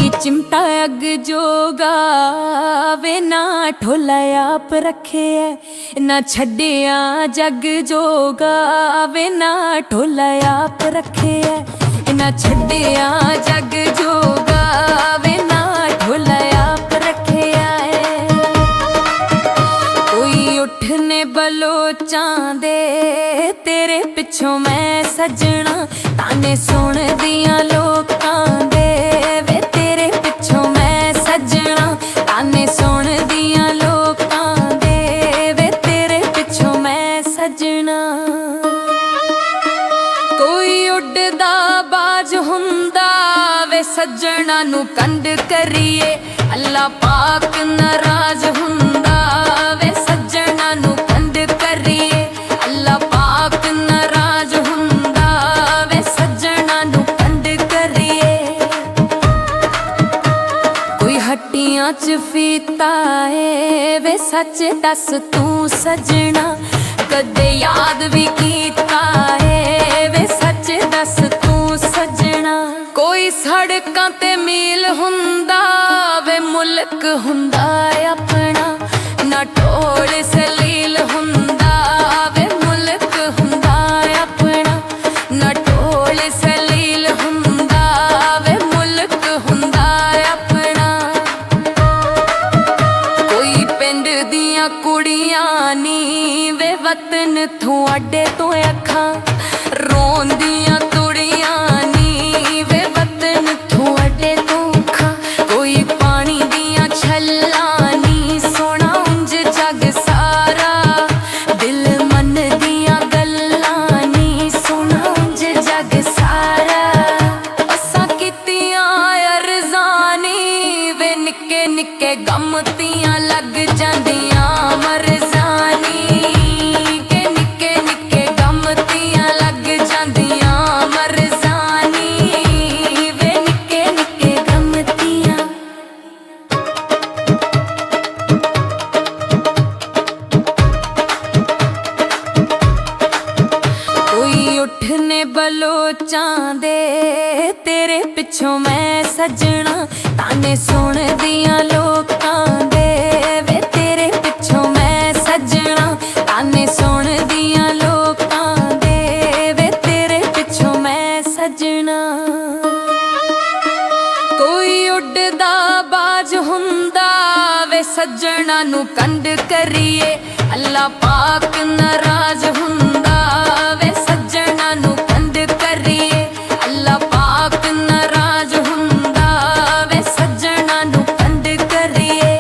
कोई चिमटा अग जोगा वे ना ढोला आप रखे है ना छड़िया जग जोगा वे ना ढोला आप रखे है ना छड़िया जग जोगा वे ना ढोला आप रखे है। कोई उठने बलोचां दे तेरे पिछों मैं सजना ताने सुन दिया लोकां दे वे तेरे पिछों मैं सजना ताने सुन दिया लोकां दे वे तेरे पिछों मैं सजना। कोई उड़दा बाज हुंदा वे सजना नू कंड करिए अल्लाह पाक नाराज हुंदा वे सजना नू कंड करिए अल्लाह पाक नाराज हुंदा वे सजना नू कंड करिए। कोई हट्टियां च फीता है वे सच दस तू सजना कदे याद भी कीता है वे सच दस तू सजना। कोई सड़कां ते मील हुंदा वे मुल्क हुंदा अपना ना ढोल सलील हुंदा वे मुल्क हुंदा अपना ना ढोल सलील हुंदा वे मुल्क हुंदा अपना। कोई पिंड दियां कुड़ियां नी वे वतन थों अड्डे तो अखां रोंदियां तुड़ियां नी वे वतन थों अड्डे तो अखां। कोई पानी दियां छल्लां नी सोना उंज जग सारा दिल मन दियां गल्लां नी सोना उंज जग सारा। असां कीतियां अरज़ानी वे निक्के निक्के गम तियां लग जांदियां मरज़ानी के निक्के निक्के गम तियां लग जांदियां मरज़ानी वे निक्के निक्के गम तियां। कोई उठने बलोचां दे तेरे पिछों मैं सजना ताने सुन दियां लोकां दे वे तेरे पिछों मैं सजना ताने सुन दियां लोकां दे वे तेरे पिछों मैं सजना। कोई उड़दा बाज हुंदा वे सजना नू कंड करिए अल्लाह पाक नाराज हुंदा वे सजना नू कंड करिए अल्लाह पाक नाराज हुंदा वे सजना नू कंड करिए।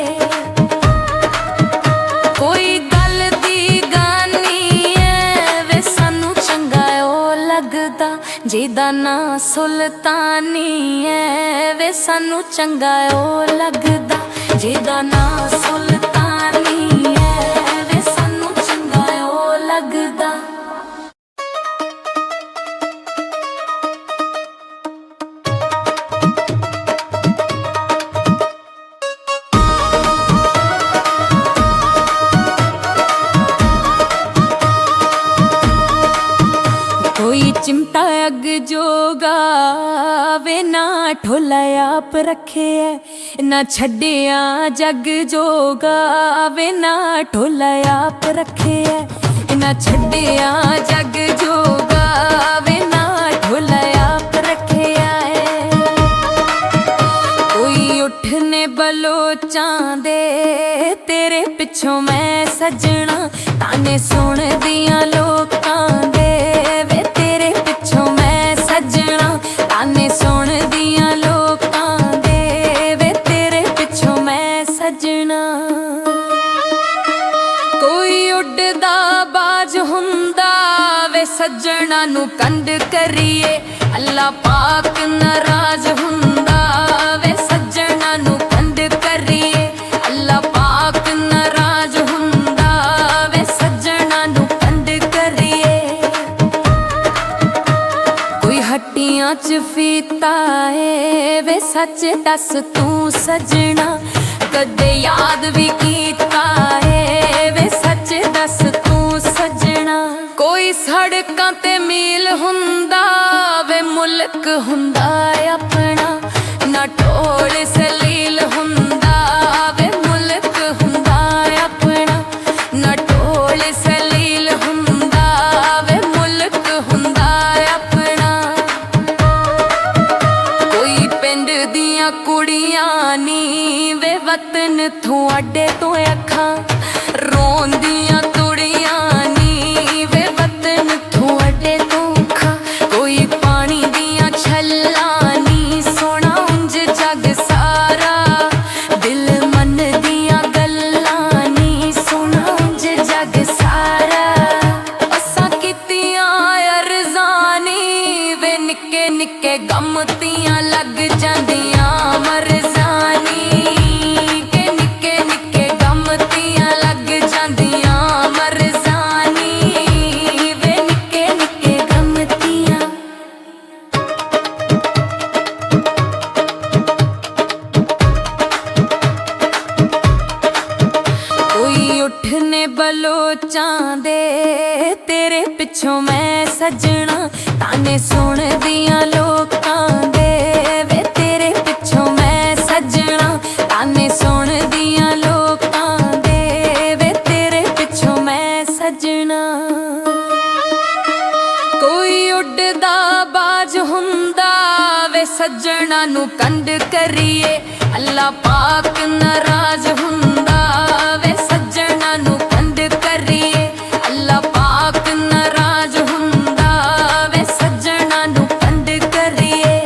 कोई गल दी गानी है वे सानू चंगा ओ लगदा जिहदा नां सुल्तानी है वे सानू चंगा ओ लगदा जिहदा नां सुल्तानी है वे सानू चंगा ओ लगदा। कोई चिमटा अग जोगा वे ना ढोला आप रखे है ना छड़िया जग जोगा वे ना ढोला आप रखे है ना छड़िया जग जोगा वे ना ढोला आप रखे है। कोई उठने बलोचां दे तेरे पिछों मैं सजना ताने सुन दियां लोकां दे वे तेरे पिछों मैं सजना ताने सुन दियां लोकां दे वे तेरे पिछों मैं सजना। कोई उड़दा बाज हुंदा वे सजना नू कंड करिए अल्लाह पाक नाराज हुंदा वे सजना नू कंड करिए अल्लाह पाक नाराज हुंदा वे सजना नू कंड करिए। कोई हट्टियां च फीता है वे सच दस तू सजना कदे याद भी कीता है वे सच दस तू सजना। कोई सड़कां ते मील हुंदा वे मुल्क हुंदा अपना ना ढोल ਦੀਆਂ ਕੁੜੀਆਂ ਨੀ ਵੇ ਵਤਨ ਤੁਹਾਡੇ ਤੋਂ ਅੱਖਾਂ ਰੋਂਦੀਆਂ ਕੁੜੀਆਂ ਨੀ ਵੇ ਵਤਨ ਤੁਹਾਡੇ ਤੋਂ ਅੱਖਾਂ ਕੋਈ ਪਾਣੀ ਦੀਆਂ ਛੱਲਾਂ ਨੀ ਸੋਹਣਾ ਉਂਝ ਜੱਗ ਸਾਰਾ ਦਿਲ ਮਨ ਦੀਆਂ ਗੱਲਾਂ ਨੀ ਸੋਹਣਾ ਉਂਝ ਜੱਗ ਸਾਰਾ ਅਸਾਂ ਕੀਤੀਆਂ ਅਰਜ਼ਾਂ ਨੀ ਵੇ ਨਿੱਕੇ ਨਿੱਕੇ ਗਮ ਤੀਆਂ ਲੱਗ ਜਾਂਦੀਆਂ ਮਰਜ਼ਾਨੀ ਕਿ ਨਿੱਕੇ ਨਿੱਕੇ ਗਮ ਤੀਆਂ ਲੱਗ ਜਾਂਦੀਆਂ ਮਰਜ਼ਾਨੀ ਵੇ ਨਿੱਕੇ ਨਿੱਕੇ ਗਮ ਤੀਆਂ ਕੋਈ ਉੱਠਨੇ ਬਲੋਚਾਂ ਦੇ ਤੇਰੇ ਪਿੱਛੋਂ ਮੈਂ ਸੱਜਣਾ ਤਾਨੇ ਸੁਣਦੀਆਂ ਲੋਕਾਂ ਦੇ ਵੇ ਤੇਰੇ ਪਿੱਛੋਂ ਮੈਂ ਸੱਜਣਾ ਤਾਨੇ ਸੁਣਦੀਆਂ ਲੋਕਾਂ ਦੇ ਵੇ ਤੇਰੇ ਪਿੱਛੋਂ ਮੈਂ ਸੱਜਣਾ ਕੋਈ ਉੱਡਦਾ ਬਾਜ ਹੁੰਦਾ ਵੇ ਸੱਜਣਾ ਨੂੰ ਕੰਡ ਕਰੀਏ ਅੱਲਾ ਪਾਕ ਨਾਰਾਜ਼ ਹੁੰਦਾ ਵੇ ਸੱਜਣਾ ਨੂੰ ਕੰਡ ਕਰੀਏ ਅੱਲਾ ਪਾਕ ਨਾਰਾਜ਼ ਹੁੰਦਾ ਵੇ ਸੱਜਣਾ ਨੂੰ ਕੰਡ ਕਰੀਏ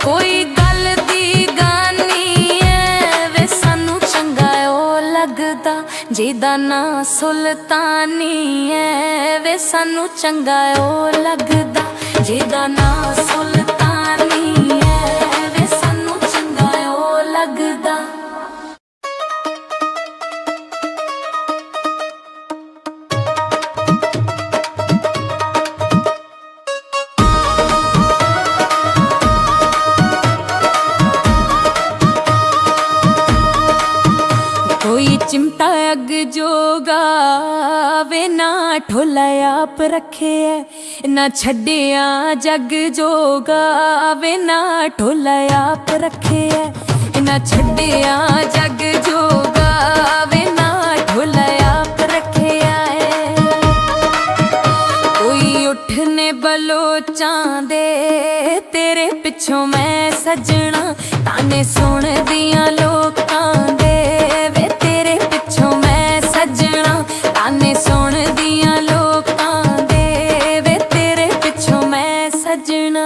ਕੋਈ ਗੱਲ ਦੀ ਗਾਨੀ ਐ ਵੇ ਸਾਨੂੰ ਚੰਗਾ ਉਹ ਲੱਗਦਾ ਜਿਹਦਾ ਨਾਂ ਸੁਲਤਾਨੀ ਐ ਵੇ ਸਾਨੂੰ ਚੰਗਾ ਉਹ ਲੱਗਦਾ ਜਿਹਦਾ ਨਾਂ ਸੁਲਤਾਨੀ ਐ ਵੇ ਸਾਨੂੰ ਚੰਗਾ ਉਹ ਲੱਗਦਾ ਕੋਈ ਚਿਮਟਾ ਅੱਗ ਜੋਗਾ ਵੇ ਨਾ ਢੋਲਾ ਆਪ ਰੱਖਿਆ ਨਾ ਛੱਡਿਆ ਜੱਗ ਜੋਗਾ ਵੇ ਨਾ ਢੋਲਾ ਆਪ ਰੱਖਿਆ ਨਾ ਛੱਡਿਆ ਜੱਗ ਜੋਗਾ ਵੇ ਨਾ ਢੋਲਾ ਆਪ ਰੱਖਿਆ ਕੋਈ ਉੱਠਨੇ ਬਲੋਚਾਂ ਦੇ ਤੇਰੇ ਪਿੱਛੋਂ ਮੈਂ ਸੱਜਣਾ ਤਾਨੇ ਸੁਣਦੀਆਂ ਲੋਕਾਂ ਦੇ ਵੇ ਤੇਰੇ ਪਿੱਛੋਂ ਮੈਂ ਸੱਜਣਾ ਤਾਨੇ ਸੁਣਦੀਆਂ ਲੋਕਾਂ ਦੇ ਵੇ ਤੇਰੇ ਪਿੱਛੋਂ ਮੈਂ ਸੱਜਣਾ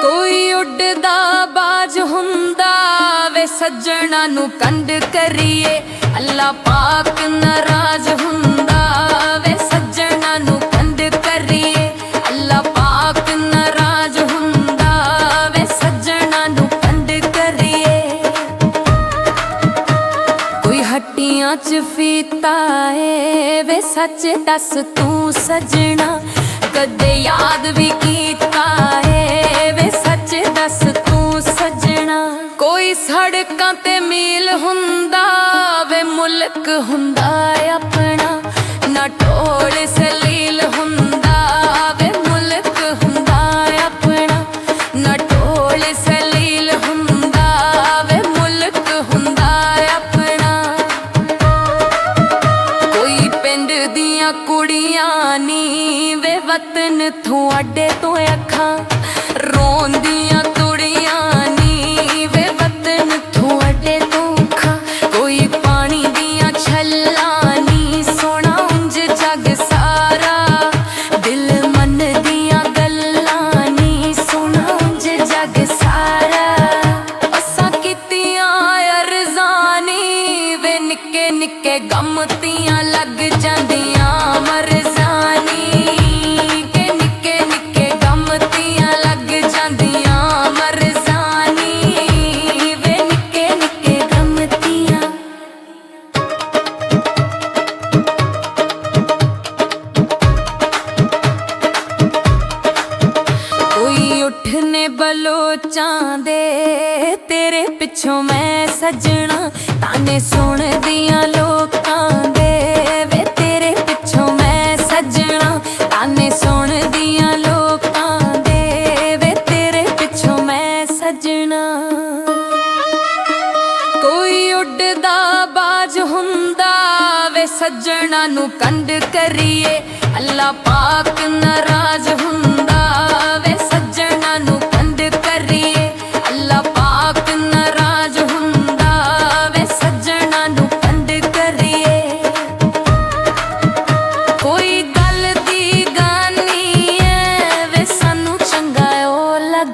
ਕੋਈ ਉੱਡਦਾ ਬਾਜ ਹੁੰਦਾ ਵੇ ਸੱਜਣਾ ਨੂੰ ਕੰਡ ਕਰੀਏ ਅੱਲਾ ਪਾਕ ਨਾਰਾਜ਼ ਹੁੰਦਾ ਵੇ ਸੱਜਣਾ ਨੂੰ ਕੰਡ ਕਰੀਏ ਅੱਲਾ ਪਾਕ ਨਾਰਾਜ਼ ਹੁੰਦਾ ਵੇ ਸੱਜਣਾ ਨੂੰ ਕੰਡ ਕਰੀਏ ਕੋਈ ਹੱਟੀਆਂ ਚ ਫੀਤਾ ਏ ਵੇ ਸੱਚ ਦੱਸ ਤੂੰ ਸੱਜਣਾ ਕਦੇ ਯਾਦ ਵੀ ਕੀਤਾ ਏ ਵੇ ਸੱਚ ਦੱਸ ਤੂੰ ਸੱਜਣਾ ਕੋਈ ਸੜਕਾਂ ਤੇ ਮੀਲ ਹੁੰਦਾ ਵੇ ਮੁਲਕ ਹੁੰਦਾ ਆਪਣਾ ਨਾ ਢੋਲ ਸਲੀਲ ਹੁੰਦਾ ਵੇ ਮੁਲਕ ਹੁੰਦਾ ਆਪਣਾ ਨਾ ਢੋਲ ਸਲੀਲ ਹੁੰਦਾ ਵੇ ਮੁਲਕ ਹੁੰਦਾ ਆਪਣਾ ਕੋਈ ਪਿੰਡ ਦੀਆਂ ਕੁੜੀਆਂ ਨੀ ਵੇ ਵਤਨ ਤੁਹਾਡੇ ਤੋਂ ਅੱਖਾਂ ਰੋਂਦੀਆਂ ਕੁੜੀਆਂ ਨੀ ਵੇ ਵਤਨ ਤੁਹਾਡੇ ਤੋਂ ਅੱਖਾਂ ਕੋਈ ਪਾਣੀ ਦੀਆਂ ਛੱਲਾਂ ਨੀ ਸੋਹਣਾ ਉਂਝ ਜੱਗ ਸਾਰਾ ਦਿਲ ਮਨ ਦੀਆਂ ਗੱਲਾਂ ਨੀ ਸੋਹਣਾ ਉਂਝ ਜੱਗ ਸਾਰਾ ਅਸਾਂ ਕੀਤੀਆਂ ਅਰਜ਼ਾਂ ਨੀ ਵੇ ਨਿੱਕੇ ਨਿੱਕੇ ਗਮ ਤੀਆਂ ਲੱਗ ਜਾਂਦੀਆਂ ਮਰਜ਼ਾਨੀ ਕਿ ਨਿੱਕੇ ਨਿੱਕੇ ਗਮ ਤੀਆਂ ਲੱਗ ਜਾਂਦੀਆਂ ਮਰਜ਼ਾਨੀ ਵੇ ਨਿੱਕੇ ਨਿੱਕੇ ਗਮ ਤੀਆਂ ਕੋਈ ਉੱਠਨੇ ਬਲੋਚਾਂ ਦੇ ਤੇਰੇ ਪਿੱਛੋਂ ਮੈਂ ਸੱਜਣਾ ਤਾਨੇ ਸੁਣਦੀਆਂ ਲੋਕਾਂ ਦੇ ਵੇ ਤੇਰੇ ਪਿੱਛੋਂ ਮੈਂ ਸੱਜਣਾ ਤਾਨੇ ਸੁਣਦੀਆਂ ਲੋਕਾਂ ਦੇ ਵੇ ਤੇਰੇ ਪਿੱਛੋਂ ਮੈਂ ਸੱਜਣਾ ਕੋਈ ਉੱਡਦਾ ਬਾਜ ਹੁੰਦਾ ਵੇ ਸੱਜਣਾ ਨੂੰ ਕੰਡ ਕਰੀਏ ਅੱਲਾ ਪਾਕ ਨਾਰਾਜ਼ ਹੁੰਦਾ ਵੇ ਸੱਜਣਾ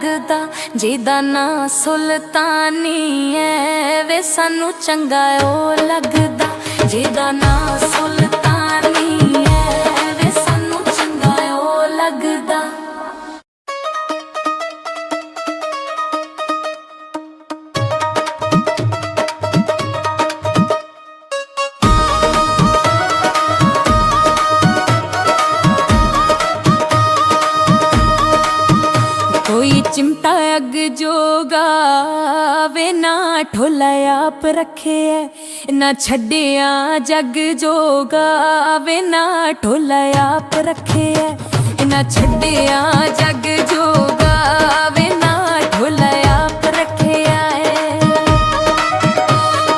लगदा, जिहदा नां सुल्तानी है वे सानू चंगा ओ लगदा, जिहदा नां सुल्तानी है वे सानू चंगा ओ लगदा। कोई चिमटा अग जोगा वे ना ढोला आप रखे है, ना छड्डिया जग जोगा वे ना ढोला आप रखे है, ना छड्डिया जग जोगा वे ना ढोला आप रखे है।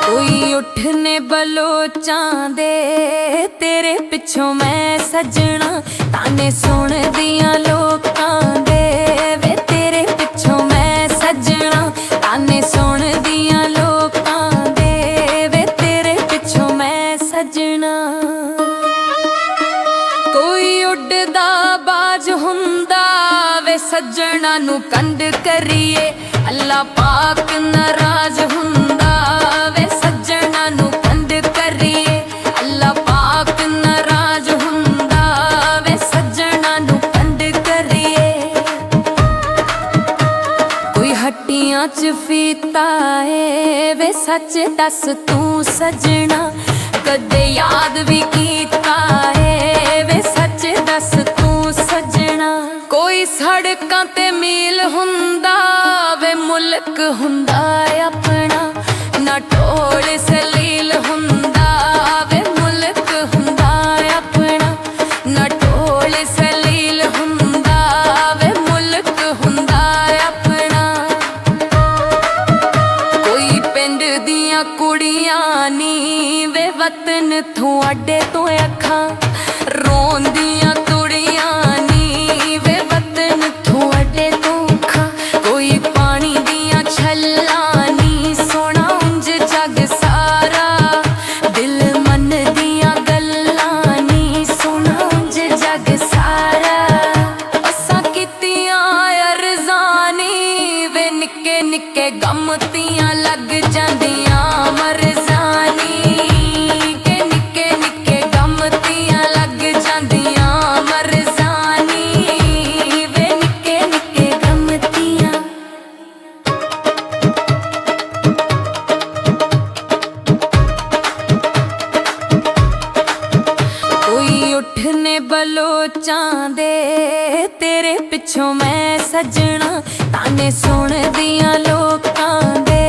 कोई उठने बलोचां दे तेरे पिछों मैं सजना, ताने सुन दियां लोकां दे वे तेरे पिछों मैं सजना, ताने सुन दियां लोकां दे वे तेरे पिछों मैं सजना। कोई उड़दा बाज हुंदा वे सजना नू कंड करिए, अल्लाह पाक नाराज हुंदा वे सजना नू कंड करिए, अल्लाह पाक नाराज हुंदा वे सजना नू कंड करिए। कोई हट्टियां च फीता है वे सच दस तू सजना, कदे याद भी कीता है वे सच दस तू सजना। कोई सड़कां ते मील हुंदा वे मुल्क हुंदा अपना, ना ढोल सलील हुंदा वे मुल्क हुंदा अपना, ना ढोल सलील हुंदा वे मुल्क हुंदा अपना। कोई पिंड दियां कुड़ियां नी वे वतन थों अड्डे तो अखां, रोंदियां तुड़ियां नी वे वतन थों अड्डे तो अखां। कोई पानी दियां छल्लां नी सोना उंज जग सारा, दिल मन दियां गल्लां नी सोना उंज जग सारा। असां कीतियां अरज़ानी वे निक्के निक्के गम तियां लग जांदियां मरज़ानी, के निक्के निक्के गम तियां लग जांदियां मरज़ानी वे निक्के निक्के गम तियां। कोई उठने बलोचां दे तेरे पिछों मैं सजना, ताने सुन दियां लोकां दे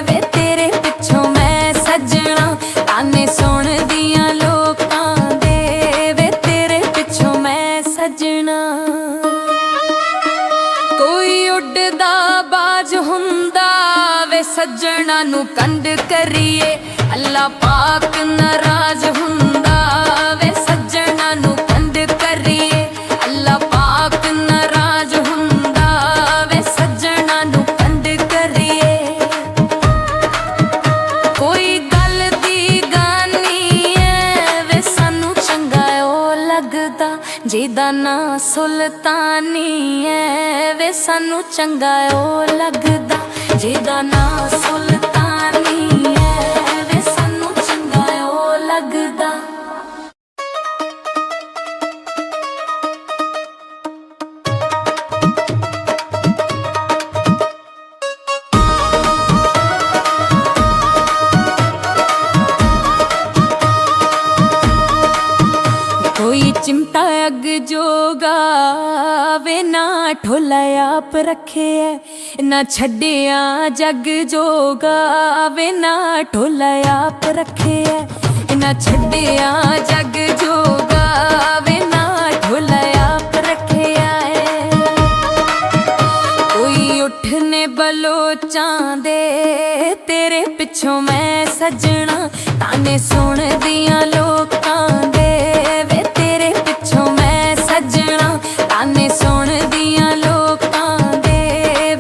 वे तेरे पिछों मैं सजना, ताने सुन दियां लोकां दे वे तेरे पिछों मैं सजना। कोई उड़दा बाज हुंदा वे सजना नू कंड करिए, अल्लाह पाक नाराज हुंदा वे सजना नू कंड करिए, अल्लाह पाक नाराज हुंदा वे सजना नू कंड करिए। कोई गल दी गानी है वे सानू चंगा ओ लगदा, जिहदा नां सुल्तानी है वे सानू चंगा ओ लगदा, जिहदा नां सुल्तानी है वे सानू चंगा ओ लगदा। कोई चिमटा अग जोगा वे ना ढोला आप रखे है, ना छड्डिया जग जोगा वे ना ढोला आप रखे है, ना छड्डिया जग जोगा वे ना ढोला आप रखे है। कोई उठने बलोचां दे तेरे पिछों मैं सजना, ताने सुन दियां लोकां दे वे तेरे पिछों मैं सजना, ताने सुन दियां लोकां दे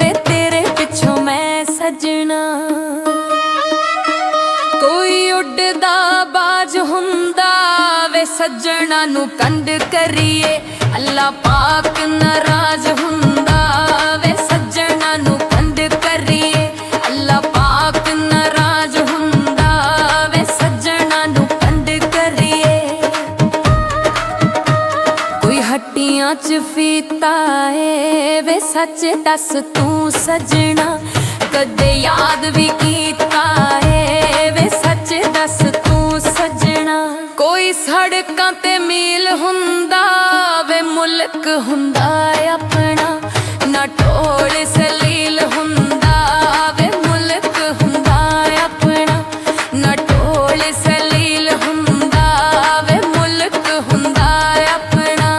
वे तेरे पिछों मैं सजना। कोई उड़दा बाज हुंदा वे सजना नू कंड करिए, अल्लाह पाक नाराज हुंदा वे सजना सच दस तू सजना कदे याद भी कीता है वे सच दस तू सजना। कोई सड़कां ते मील हुंदा वे मुल्क हुंदा अपना ना ढोल सलील हुंदा वे मुल्क हुंदा अपना ना ढोल सलील हुंदा वे मुल्क हुंदा अपना।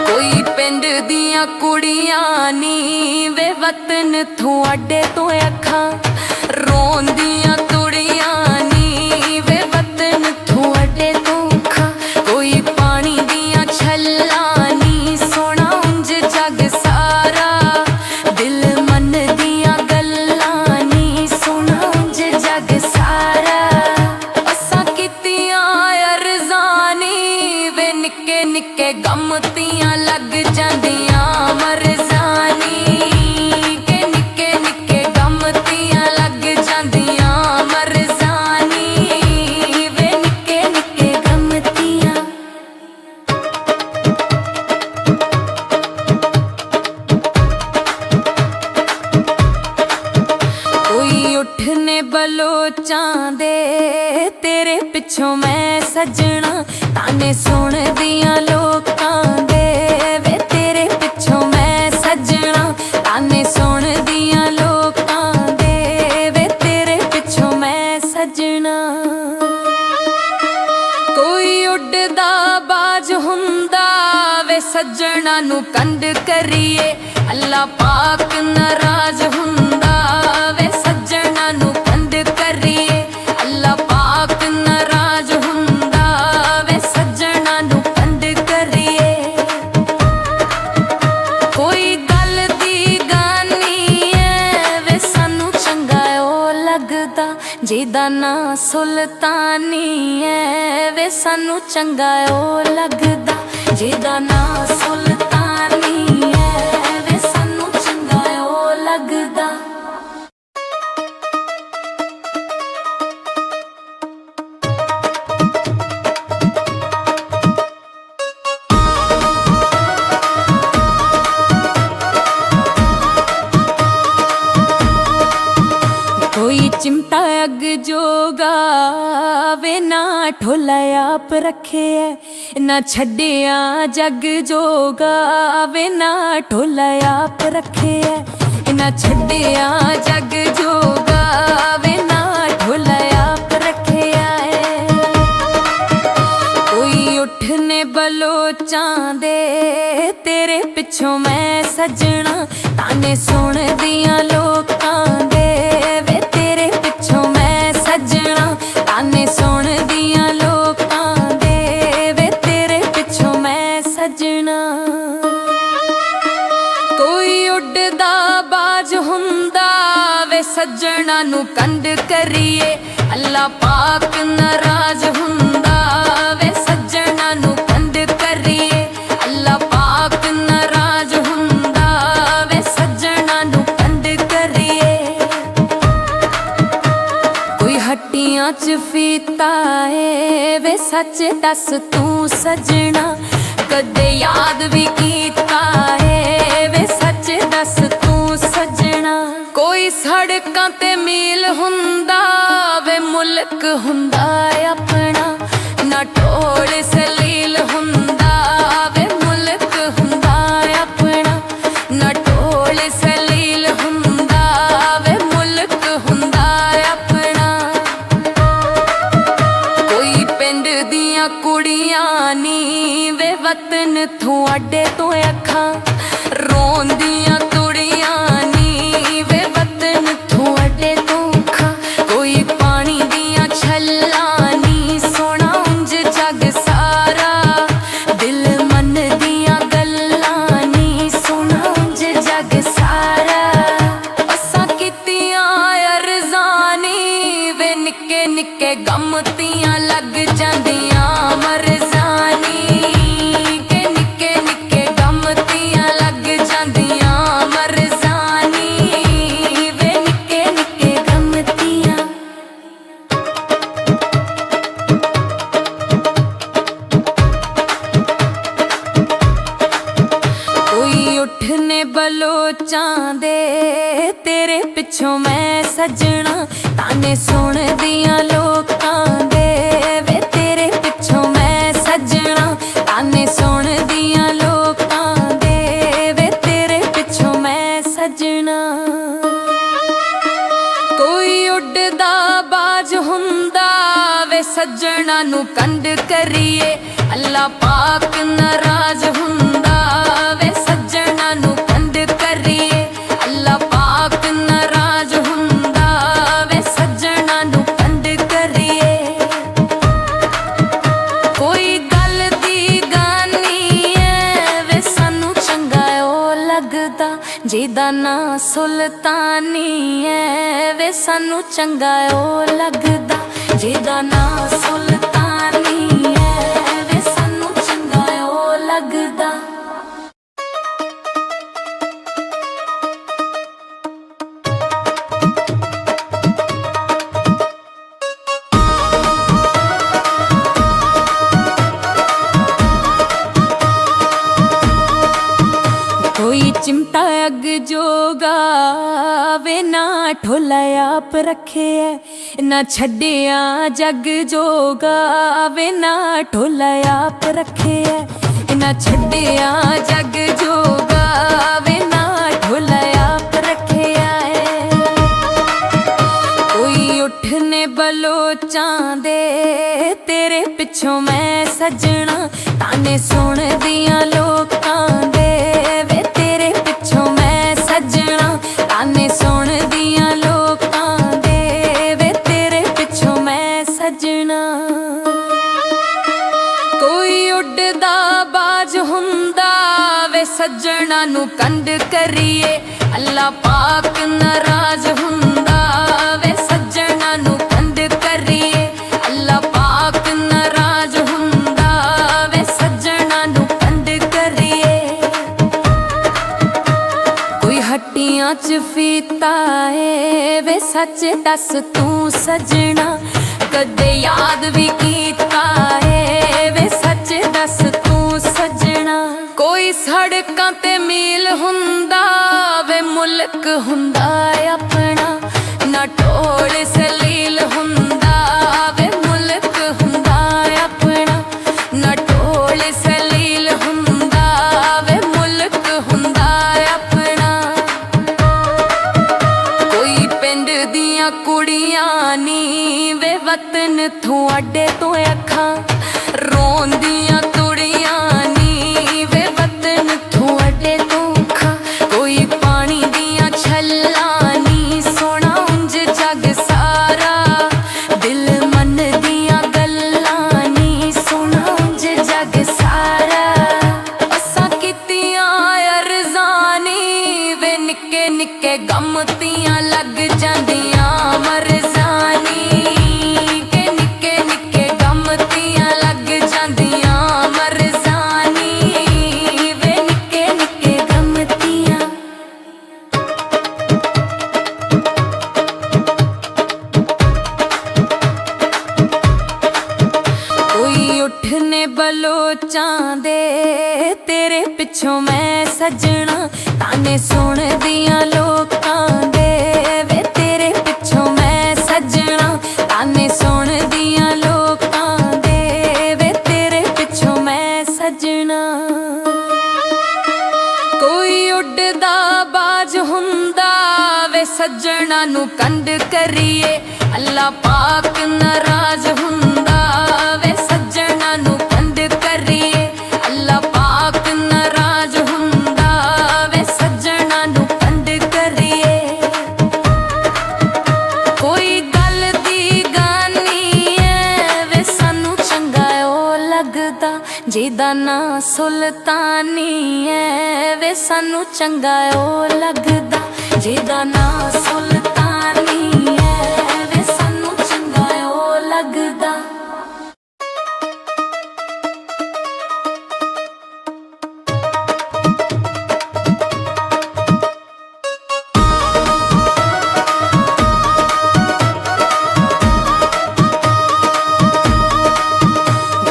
कोई पिंड दियां कुड़ियां नी वे वतन थुआडे तो अखां रोंदियां तुड़ियां नी वे वतन थुआडे तो अखां। कोई पानी दियां छल्लां नी सोना उंज जग सारा दिल मन दियां गल्लां नी सोना उंज जग सारा। असां कीतियां अरज़ानी वे निक्के निक्के गम तियां लग जांदियां मरज़ानी के निक्के निक्के गम तियां लग जांदियां मरज़ानी वे निक्के निक्के गम तियां। कोई उठने बलोचां दे तेरे पिछों मैं सजना ताने सुन दियां लोकां दे वे तेरे पिछों मैं सजना ताने सुन दियां लोकां दे वे तेरे पिछों मैं सजना। कोई उड़दा बाज हुंदा वे सजना नू कंड करिए अल्लाह पाक नाराज हुंदा वे सजना नू कंड करिए अल्लाह पाक नाराज हुंदा वे सजना नू कंड करिए। कोई गल दी गानी है वे सानू चंगा ओ लगदा जिहदा नां सुल्तानी है वे सानू चंगा ओ लगदा जिहदा नां सुल्तानी है वे सानू चंगा ओ लगदा। कोई चिमटा अग जोगा वे ना ढोला आप रखे है ना छड्डिया जग जोगा वे ना ढोला आप रखे है ना छड्डिया जग जोगा वे ना ढोला आप रखे है। कोई उठने बलोचां दे तेरे पिछों मैं सजना ताने सुन दियां लोकां दे वे तेरे पिछों मैं सजना ताने सुन दियां लोकां दे वे तेरे पिछों मैं सजना। कोई उड़दा बाज हुंदा वे सजना नू कंड करिए अल्लाह पाक नाराज हुंदा वे सजना नू कंड करिए अल्लाह पाक नाराज हुंदा वे सजना नू कंड करिए। कोई हट्टियां च फीता है वे सच दस तू सजना कदे याद भी कीता है वे सच दस तू सजना। कोई सड़कां ते मील हुंदा वे मुल्क हुंदा अपना ना ढोल सलील हुंदा वे मुल्क हुंदा अपना ना ढोल सलील हुंदा वे मुल्क हुंदा अपना। कोई पिंड दियां कुड़ियां नी वे वतन थुआडे तो अखां रोंदियां तुड़ियां नी वे वतन थुआडे तो अखां। कोई पानी दियां छल्लां नी सोना उंज जग सारा दिल मन दियां गल्लां नी सोना उंज जग सारा। असां कीतियां अरज़ानी वे निक्के निक्के गम तियां लग जांदियां मरज़ानी के निक्के निक्के गम तियां ਬਲੋਚਾਂ ਦੇ ਤੇਰੇ ਪਿੱਛੋਂ ਮੈਂ ਸੱਜਣਾ ਤਾਨੇ ਸੁਣਦੀਆਂ ਲੋਕਾਂ ਦੇ ਵੇ ਤੇਰੇ ਪਿੱਛੋਂ ਮੈਂ ਸੱਜਣਾ ਤਾਨੇ ਸੁਣਦੀਆਂ ਲੋਕਾਂ ਦੇ ਵੇ ਤੇਰੇ ਪਿੱਛੋਂ ਮੈਂ ਸੱਜਣਾ ਕੋਈ ਉੱਡਦਾ ਬਾਜ ਹੁੰਦਾ ਵੇ ਸੱਜਣਾ ਨੂੰ ਕੰਡ ਕਰੀਏ ਅੱਲਾ ਪਾਕ ਨਾਰਾਜ਼ ਹੁੰਦਾ ਵੇ ਸੱਜਣਾ ਨੂੰ ਕੰਡ ਕਰੀਏ ਅੱਲਾ ਪਾਕ ਨਾਰਾਜ਼ ਹੁੰਦਾ ਵੇ ਸੱਜਣਾ ਨੂੰ ਕੰਡ ਕਰੀਏ ਕੋਈ ਗੱਲ ਦੀ ਗਾਨੀ ਐ ਵੇ ਸਾਨੂੰ ਚੰਗਾ ਉਹ ਲੱਗਦਾ ਜਿਹਦਾ ਨਾਂ ਸੁਲਤਾਨੀ ਐ ਵੇ ਸਾਨੂੰ ਚੰਗਾ ਉਹ ਲੱਗਦਾ ਜਿਹਦਾ ਨਾਂ ਸੁਲਤਾਨੀ ਐ ਵੇ ਸਾਨੂੰ ਚੰਗਾ ਉਹ ਲੱਗਦਾ ਕੋਈ ਚਿਮਟਾ ਅੱਗ ਜੋਗਾ ਵੇ ਨਾ ਢੋਲਾ ਆਪ ਰੱਖਿਆ ਨਾ ਛੱਡਿਆ ਜੱਗ ਜੋਗਾ ਵੇ ਨਾ ਢੋਲਾ ਆਪ ਰੱਖਿਆ ਨਾ ਛੱਡਿਆ ਜੱਗ ਜੋਗਾ ਵੇ ਨਾ ਢੋਲਾ ਆਪ ਰੱਖਿਆ ਕੋਈ ਉੱਠਨੇ ਬਲੋਚਾਂ ਦੇ ਤੇਰੇ ਪਿੱਛੋਂ ਮੈਂ ਸੱਜਣਾ ਤਾਨੇ ਸੁਣਦੀਆਂ ਲੋਕਾਂ ਦੇ ਵੇ ਤੇਰੇ ਪਿੱਛੋਂ ਮੈਂ ਸੱਜਣਾ ਤਾਨੇ ਸੁਣਦੀਆਂ ਲੋਕਾਂ ਦੇ ਵੇ ਤੇਰੇ ਪਿੱਛੋਂ ਮੈਂ ਸੱਜਣਾ ਕੋਈ ਉੱਡਦਾ ਬਾਜ ਹੁੰਦਾ ਵੇ ਸੱਜਣਾ ਨੂੰ ਕੰਡ ਕਰੀਏ ਅੱਲਾ ਪਾਕ ਨਾਰਾਜ਼ ਹੁੰਦਾ ਵੇ ਸੱਜਣਾ ਨੂੰ ਕੰਡ ਕਰੀਏ ਅੱਲਾ ਪਾਕ ਨਾਰਾਜ਼ ਹੁੰਦਾ ਵੇ ਸੱਜਣਾ ਨੂੰ ਕੰਡ ਕਰੀਏ ਕੋਈ ਹੱਟੀਆਂ ਚ ਫੀਤਾ ਏ ਵੇ ਸੱਚ ਦੱਸ ਤੂੰ ਸੱਜਣਾ ਕਦੇ ਯਾਦ ਵੀ ਕੀਤਾ ਏ ਵੇ ਸੱਚ ਦੱਸ ਤੂੰ ਸੱਜਣਾ ਕੋਈ ਸੜਕਾਂ ਤੇ ਮੀਲ ਹੁੰਦਾ ਵੇ ਮੁਲਕ ਹੁੰਦਾ ਆਪਣਾ ਨਾ ਢੋਲ ਸਲੀਲ ਹੁੰਦਾ ਵੇ ਮੁਲਕ ਹੁੰਦਾ ਆਪਣਾ ਨਾ ਢੋਲ ਸਲੀਲ ਹੁੰਦਾ ਵੇ ਮੁਲਕ ਹੁੰਦਾ ਆਪਣਾ ਕੋਈ ਪਿੰਡ ਦੀਆਂ ਕੁੜੀਆਂ ਨੀ ਵੇ ਵਤਨ ਤੁਹਾਡੇ ਤੋਂ ਅੱਖਾਂ ਰੋਂਦੀਆਂ ਤੁੜੀਆਂ ਨੀ ਵੇ ਵਤਨ ਤੁਹਾਡੇ ਤੋਂ ਅੱਖਾਂ ਕੋਈ ਪਾਣੀ ਦੀਆਂ ਛੱਲਾਂ ਨੀ ਸੋਹਣਾ ਉਂਝ ਜੱਗ ਸਾਰਾ ਦਿਲ ਮਨ ਦੀਆਂ ਗੱਲਾਂ ਨੀ ਸੋਹਣਾ ਉਂਝ ਜੱਗ ਸਾਰਾ ਅਸਾਂ ਕੀਤੀਆਂ ਅਰਜ਼ਾਂ ਨੀ ਵੇ ਨਿੱਕੇ ਨਿੱਕੇ ਗਮ ਤੀਆਂ ਲੱਗ ਜਾਂਦੀਆਂ ਮਰਜ਼ਾਨੀ ਕਿ ਨਿੱਕੇ ਨਿੱਕੇ ਗਮ ਤੀਆਂ ਲੱਗ ਜਾਂਦੀਆਂ ਮਰਜ਼ਾਨੀ ਵੇ ਨਿੱਕੇ ਨਿੱਕੇ ਗਮ ਤੀਆਂ ਕੋਈ ਉੱਠਨੇ ਬਲੋਚਾਂ ਦੇ ਤੇਰੇ ਪਿੱਛੋਂ ਮੈਂ ਸੱਜਣਾ ਤਾਨੇ ਸੁਣਦੀਆਂ ਲੋਕਾਂ ਦੇ ਵੇ ਤੇਰੇ ਪਿੱਛੋਂ ਮੈਂ ਸੱਜਣਾ ਤਾਨੇ ਸੁਣਦੀਆਂ ਲੋਕਾਂ ਦੇ ਵੇ ਤੇਰੇ ਪਿੱਛੋਂ ਮੈਂ ਸੱਜਣਾ ਕੋਈ ਉੱਡਦਾ ਬਾਜ ਹੁੰਦਾ ਵੇ ਸੱਜਣਾ ਨੂੰ ਕੰਡ ਕਰੀਏ ਅੱਲਾ ਪਾਕ ਨਾਰਾਜ਼ ਹੁੰਦਾ ਵੇ ਸੱਜਣਾ ਨੂੰ ਕੰਡ ਕਰੀਏ ਅੱਲਾ ਪਾਕ ਨਾਰਾਜ਼ ਹੁੰਦਾ ਵੇ ਸੱਜਣਾ ਨੂੰ ਕੰਡ ਕਰੀਏ ਕੋਈ ਗੱਲ ਦੀ ਗਾਨੀ ਐ ਵੇ ਸਾਨੂੰ ਚੰਗਾ ਉਹ ਲੱਗਦਾ ਜਿਹਦਾ ਨਾਂ ਸੁਲਤਾਨੀ ਐ ਵੇ ਸਾਨੂੰ ਚੰਗਾ ਉਹ ਲੱਗਦਾ ਜਿਹਦਾ ਨਾਂ ਸੁਲਤਾਨੀ ਐ ਵੇ ਸਾਨੂੰ ਚੰਗਾ ਉਹ ਲੱਗਦਾ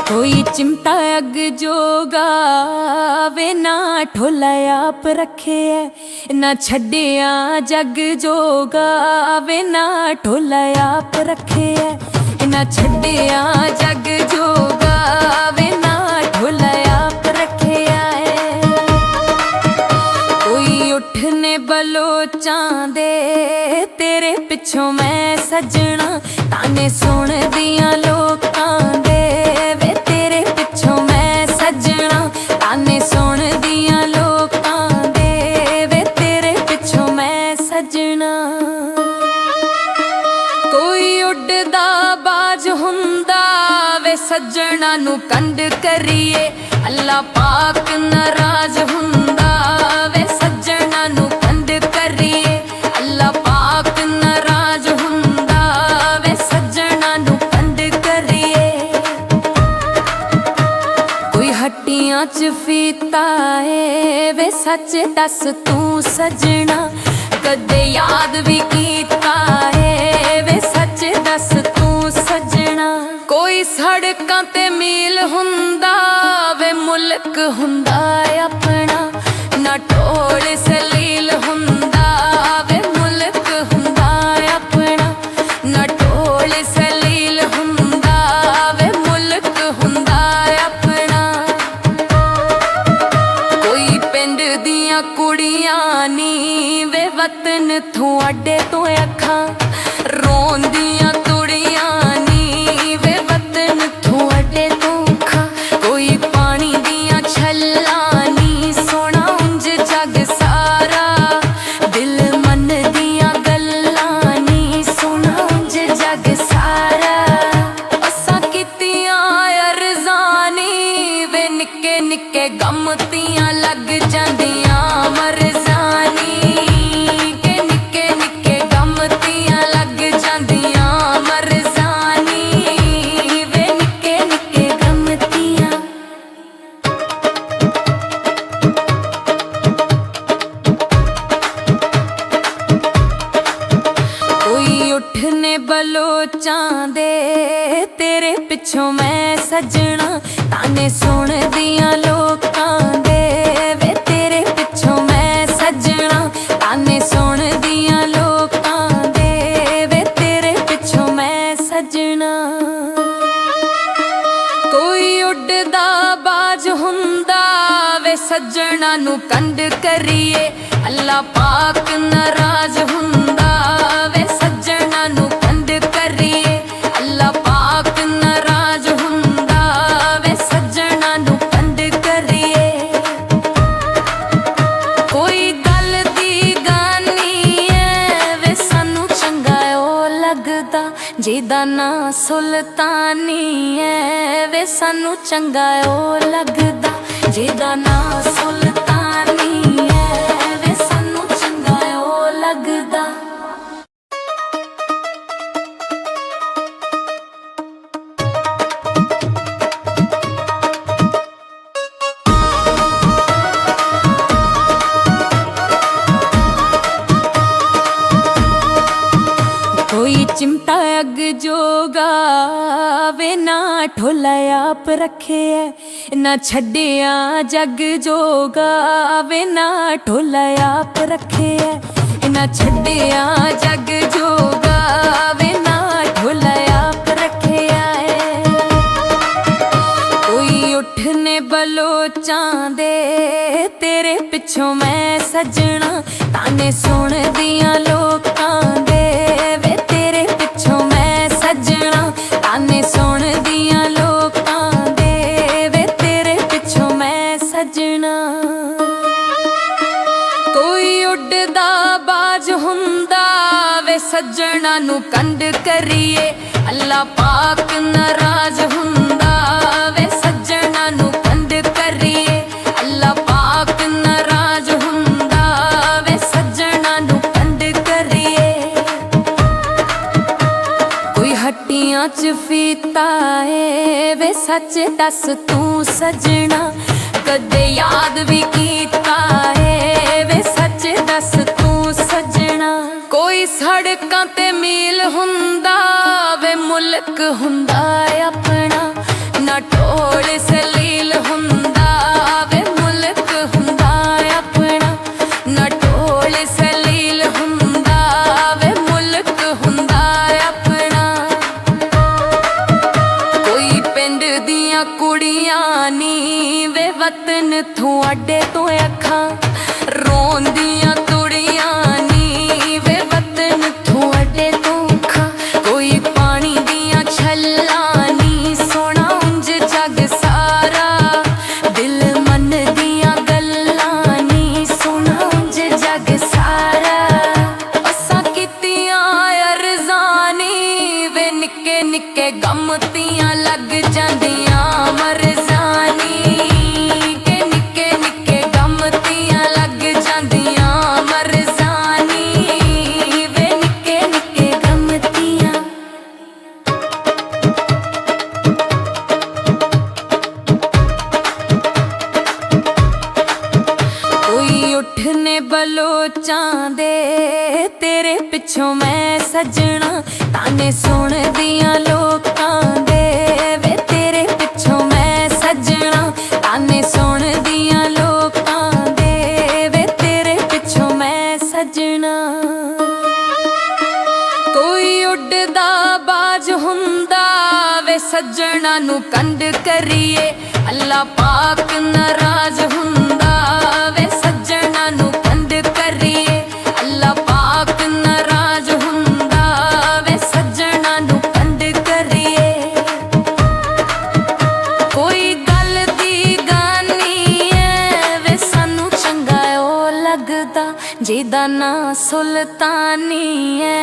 ਕੋਈ ਚਿਮਟਾ ਅੱਗ ਜੋਗਾ ਵੇ ਨਾ ਢੋਲਾ ਆਪ ਰੱਖਿਆ ਨਾ ਛੱਡਿਆ ਜੱਗ ਜੋਗਾ ਵੇ ਨਾ ਢੋਲਾ ਆਪ ਰੱਖਿਆ ਨਾ ਛੱਡਿਆ ਜੱਗ ਜੋਗਾ ਵੇ ਨਾ ਢੋਲਾ ਆਪ ਰੱਖਿਆ ਏ ਕੋਈ ਉੱਠਨੇ ਬਲੋਚਾਂ ਦੇ ਤੇਰੇ ਪਿੱਛੋਂ ਮੈਂ ਸੱਜਣਾ ਤਾਨੇ ਸੁਣਦੀਆਂ ਲੋਕਾਂ ਦੇ ਵੇ ਤੇਰੇ ਪਿੱਛੋਂ ਮੈਂ ਸੱਜਣਾ ਤਾਨੇ ਸੁਣਦੀਆਂ ਲੋਕਾਂ ਦੇ ਵੇ ਤੇਰੇ ਪਿੱਛੋਂ ਮੈਂ ਸੱਜਣਾ ਕੋਈ ਉੱਡਦਾ ਬਾਜ ਹੁੰਦਾ ਵੇ ਸੱਜਣਾ ਨੂੰ ਕੰਡ ਕਰੀਏ ਅੱਲਾ ਪਾਕ ਨਾਰਾਜ਼ ਹੁੰਦਾ ਵੇ ਸੱਜਣਾ ਨੂੰ ਕੰਡ ਕਰੀਏ ਅੱਲਾ ਪਾਕ ਨਾਰਾਜ਼ ਹੁੰਦਾ ਵੇ ਸੱਜਣਾ ਨੂੰ ਕੰਡ ਕਰੀਏ ਕੋਈ ਹੱਟੀਆਂ ਚ ਫੀਤਾ ਏ ਵੇ ਸੱਚ ਦੱਸ ਤੂੰ ਸੱਜਣਾ ਕਦੇ ਯਾਦ ਵੀ ਕੀਤਾ ਏ ਵੇ ਸੱਚ ਦੱਸ ਤੂੰ ਸੱਜਣਾ ਕੋਈ ਸੜਕਾਂ ਤੇ ਮੀਲ ਹੁੰਦਾ ਵੇ ਮੁਲਕ ਹੁੰਦਾ ਆਪਣਾ ਨਾ ਢੋਲ ਸਲੀਲ ਹੁੰਦਾ ਵੇ ਮੁਲਕ ਹੁੰਦਾ ਆਪਣਾ ਨਾ ਢੋਲ ਸਲੀਲ ਹੁੰਦਾ ਵੇ ਮੁਲਕ ਹੁੰਦਾ ਆਪਣਾ ਕੋਈ ਪਿੰਡ ਦੀਆਂ ਕੁੜੀਆਂ ਨੀ ਵੇ ਵਤਨ ਤੁਹਾਡੇ ਤੋਂ ਅੱਖਾਂ ਰੋਂਦੀਆਂ ਤੁੜੀਆਂ ਨੀ ਵੇ ਵਤਨ ਤੁਹਾਡੇ ਤੋਂ ਅੱਖਾਂ ਕੋਈ ਪਾਣੀ ਦੀਆਂ ਛੱਲਾਂ ਨੀ ਸੋਹਣਾ ਉਂਝ ਜੱਗ ਸਾਰਾ ਦਿਲ ਮਨ ਦੀਆਂ ਗੱਲਾਂ ਨੀ ਸੋਹਣਾ ਉਂਝ ਜੱਗ ਸਾਰਾ ਅਸਾਂ ਕੀਤੀਆਂ ਅਰਜ਼ਾਂ ਨੀ ਵੇ ਨਿੱਕੇ ਨਿੱਕੇ ਗਮ ਤੀਆਂ ਲੱਗ ਜਾਂਦੀਆਂ ਮਰਜ਼ਾਂ ਨੀ ਕਿ ਨਿੱਕੇ ਨਿੱਕੇ ਗਮ ਤੀਆਂ ਲੱਗ ਜਾਂਦੀਆਂ ਮਰਜ਼ਾਂ ਨੀ ਵੇ ਨਿੱਕੇ ਨਿੱਕੇ ਗਮ ਤੀਆਂ ਕੋਈ ਉੱਠਨੇ ਬਲੋਚਾਂ ਦੇ ਤੇਰੇ ਪਿੱਛੋਂ ਮੈਂ ਸੱਜਣਾ ਤਾਨੇ ਸੁਣਦੀਆਂ ਲੋਕਾਂ ਦੇ ਵੇ ਤੇਰੇ ਪਿੱਛੋਂ ਮੈਂ ਸੱਜਣਾ ਤਾਨੇ ਸੁਣਦੀਆਂ ਲੋਕਾਂ ਦੇ ਵੇ ਤੇਰੇ ਪਿੱਛੋਂ ਮੈਂ ਸੱਜਣਾ ਕੋਈ ਉੱਡਦਾ ਬਾਜ ਹੁੰਦਾ ਵੇ ਸੱਜਣਾ ਨੂੰ ਕੰਡ ਕਰੀਏ ਅੱਲਾ ਪਾਕ ਨਾਰਾਜ਼ ਹੁੰਦਾ ਵੇ ਸੱਜਣਾ ਨੂੰ ਕੰਡ ਕਰੀਏ ਅੱਲਾ ਪਾਕ ਨਾਰਾਜ਼ ਹੁੰਦਾ ਵੇ ਸੱਜਣਾ ਨੂੰ ਕੰਡ ਕਰੀਏ ਕੋਈ ਗੱਲ ਦੀ ਗਾਨੀ ਐ ਵੇ ਸਾਨੂੰ ਚੰਗਾ ਉਹ ਲੱਗਦਾ ਜਿਹਦਾ ਨਾਂ ਸੁਲਤਾਨੀ ਐ ਵੇ ਸਾਨੂੰ ਚੰਗਾ ਉਹ ਲੱਗਦਾ ਜਿਹਦਾ ਨਾਂ ਸੁਲਤਾਨੀ ਐ ਵੇ ਸਾਨੂੰ ਚੰਗਾ ਉਹ ਲੱਗਦਾ ਕੋਈ ਚਿਮਟਾ ਅੱਗ ਜੋਗਾ ਵੇ ਨਾ ਢੋਲਾ ਆਪ ਰੱਖਿਆ ਨਾ ਛੱਡਿਆ ਜੱਗ ਜੋਗਾ ਵੇ ਨਾ ਢੋਲਾ ਆਪ ਰੱਖਿਆ ਨਾ ਛੱਡਿਆ ਜੱਗ ਜੋਗਾ ਵੇ ਨਾ ਢੋਲਾ ਆਪ ਰੱਖਿਆ ਏ ਕੋਈ ਉੱਠਨੇ ਬਲੋਚਾਂ ਦੇ ਤੇਰੇ ਪਿੱਛੋਂ ਮੈਂ ਸੱਜਣਾ ਤਾਨੇ ਸੁਣਦੀਆਂ ਲੋਕਾਂ ਦੇ ਵੇ ਤੇਰੇ ਪਿੱਛੋਂ ਮੈਂ ਸੱਜਣਾ ਤਾਨੇ ਸੁਣਦੀਆਂ ਲੋਕਾਂ ਦੇ ਵੇ ਤੇਰੇ ਪਿੱਛੋਂ ਮੈਂ ਸੱਜਣਾ ਕੋਈ ਉੱਡਦਾ ਬਾਜ ਹੁੰਦਾ ਵੇ ਸੱਜਣਾ ਨੂੰ ਕੰਡ ਕਰੀਏ ਅੱਲਾ ਪਾਕ ਨਾਰਾਜ਼ ਹੁੰਦਾ ਵੇ ਸੱਜਣਾ ਨੂੰ ਕੰਡ ਕਰੀਏ ਅੱਲਾ ਪਾਕ ਨਾਰਾਜ਼ ਹੁੰਦਾ ਵੇ ਸੱਜਣਾ ਨੂੰ ਕੰਡ ਕਰੀਏ ਕੋਈ ਹੱਟੀਆਂ ਚ ਫੀਤਾ ਏ ਵੇ ਸੱਚ ਦੱਸ ਤੂੰ ਸੱਜਣਾ ਕਦੇ ਯਾਦ ਵੀ ਕੀਤਾ ਏ ਵੇ ਸੱਚ ਦੱਸ ਤੂੰ ਸੱਜਣਾ ਕੋਈ ਸੜਕਾਂ ਤੇ ਮੀਲ ਹੁੰਦਾ ਵੇ ਮੁਲਕ ਹੁੰਦਾ ਆਪਣਾ ਨਾ ਢੋਲ ਸਲੀਲ ਹੁੰਦਾ ਵੇ ਮੁਲਕ ਹੁੰਦਾ ਚਾਂਦੇ तेरे पिछों मैं सजना ताने सुनदियां लोकां दे वे तेरे पिछों मैं सजना ताने सुनदियां लोकां दे वे तेरे पिछों मैं सजना कोई उड़दा बाज हुंदा वे सजना नू कंड करिए अल्लाह पाक नाराज हुंदा वे सजना नू कंड करिए अल्लाह पाक नाराज हुंदा वे सजना नू कंड करिए कोई गल दी गानी है वे सानू चंगा ओ लगदा जिहदा नां सुल्तानी है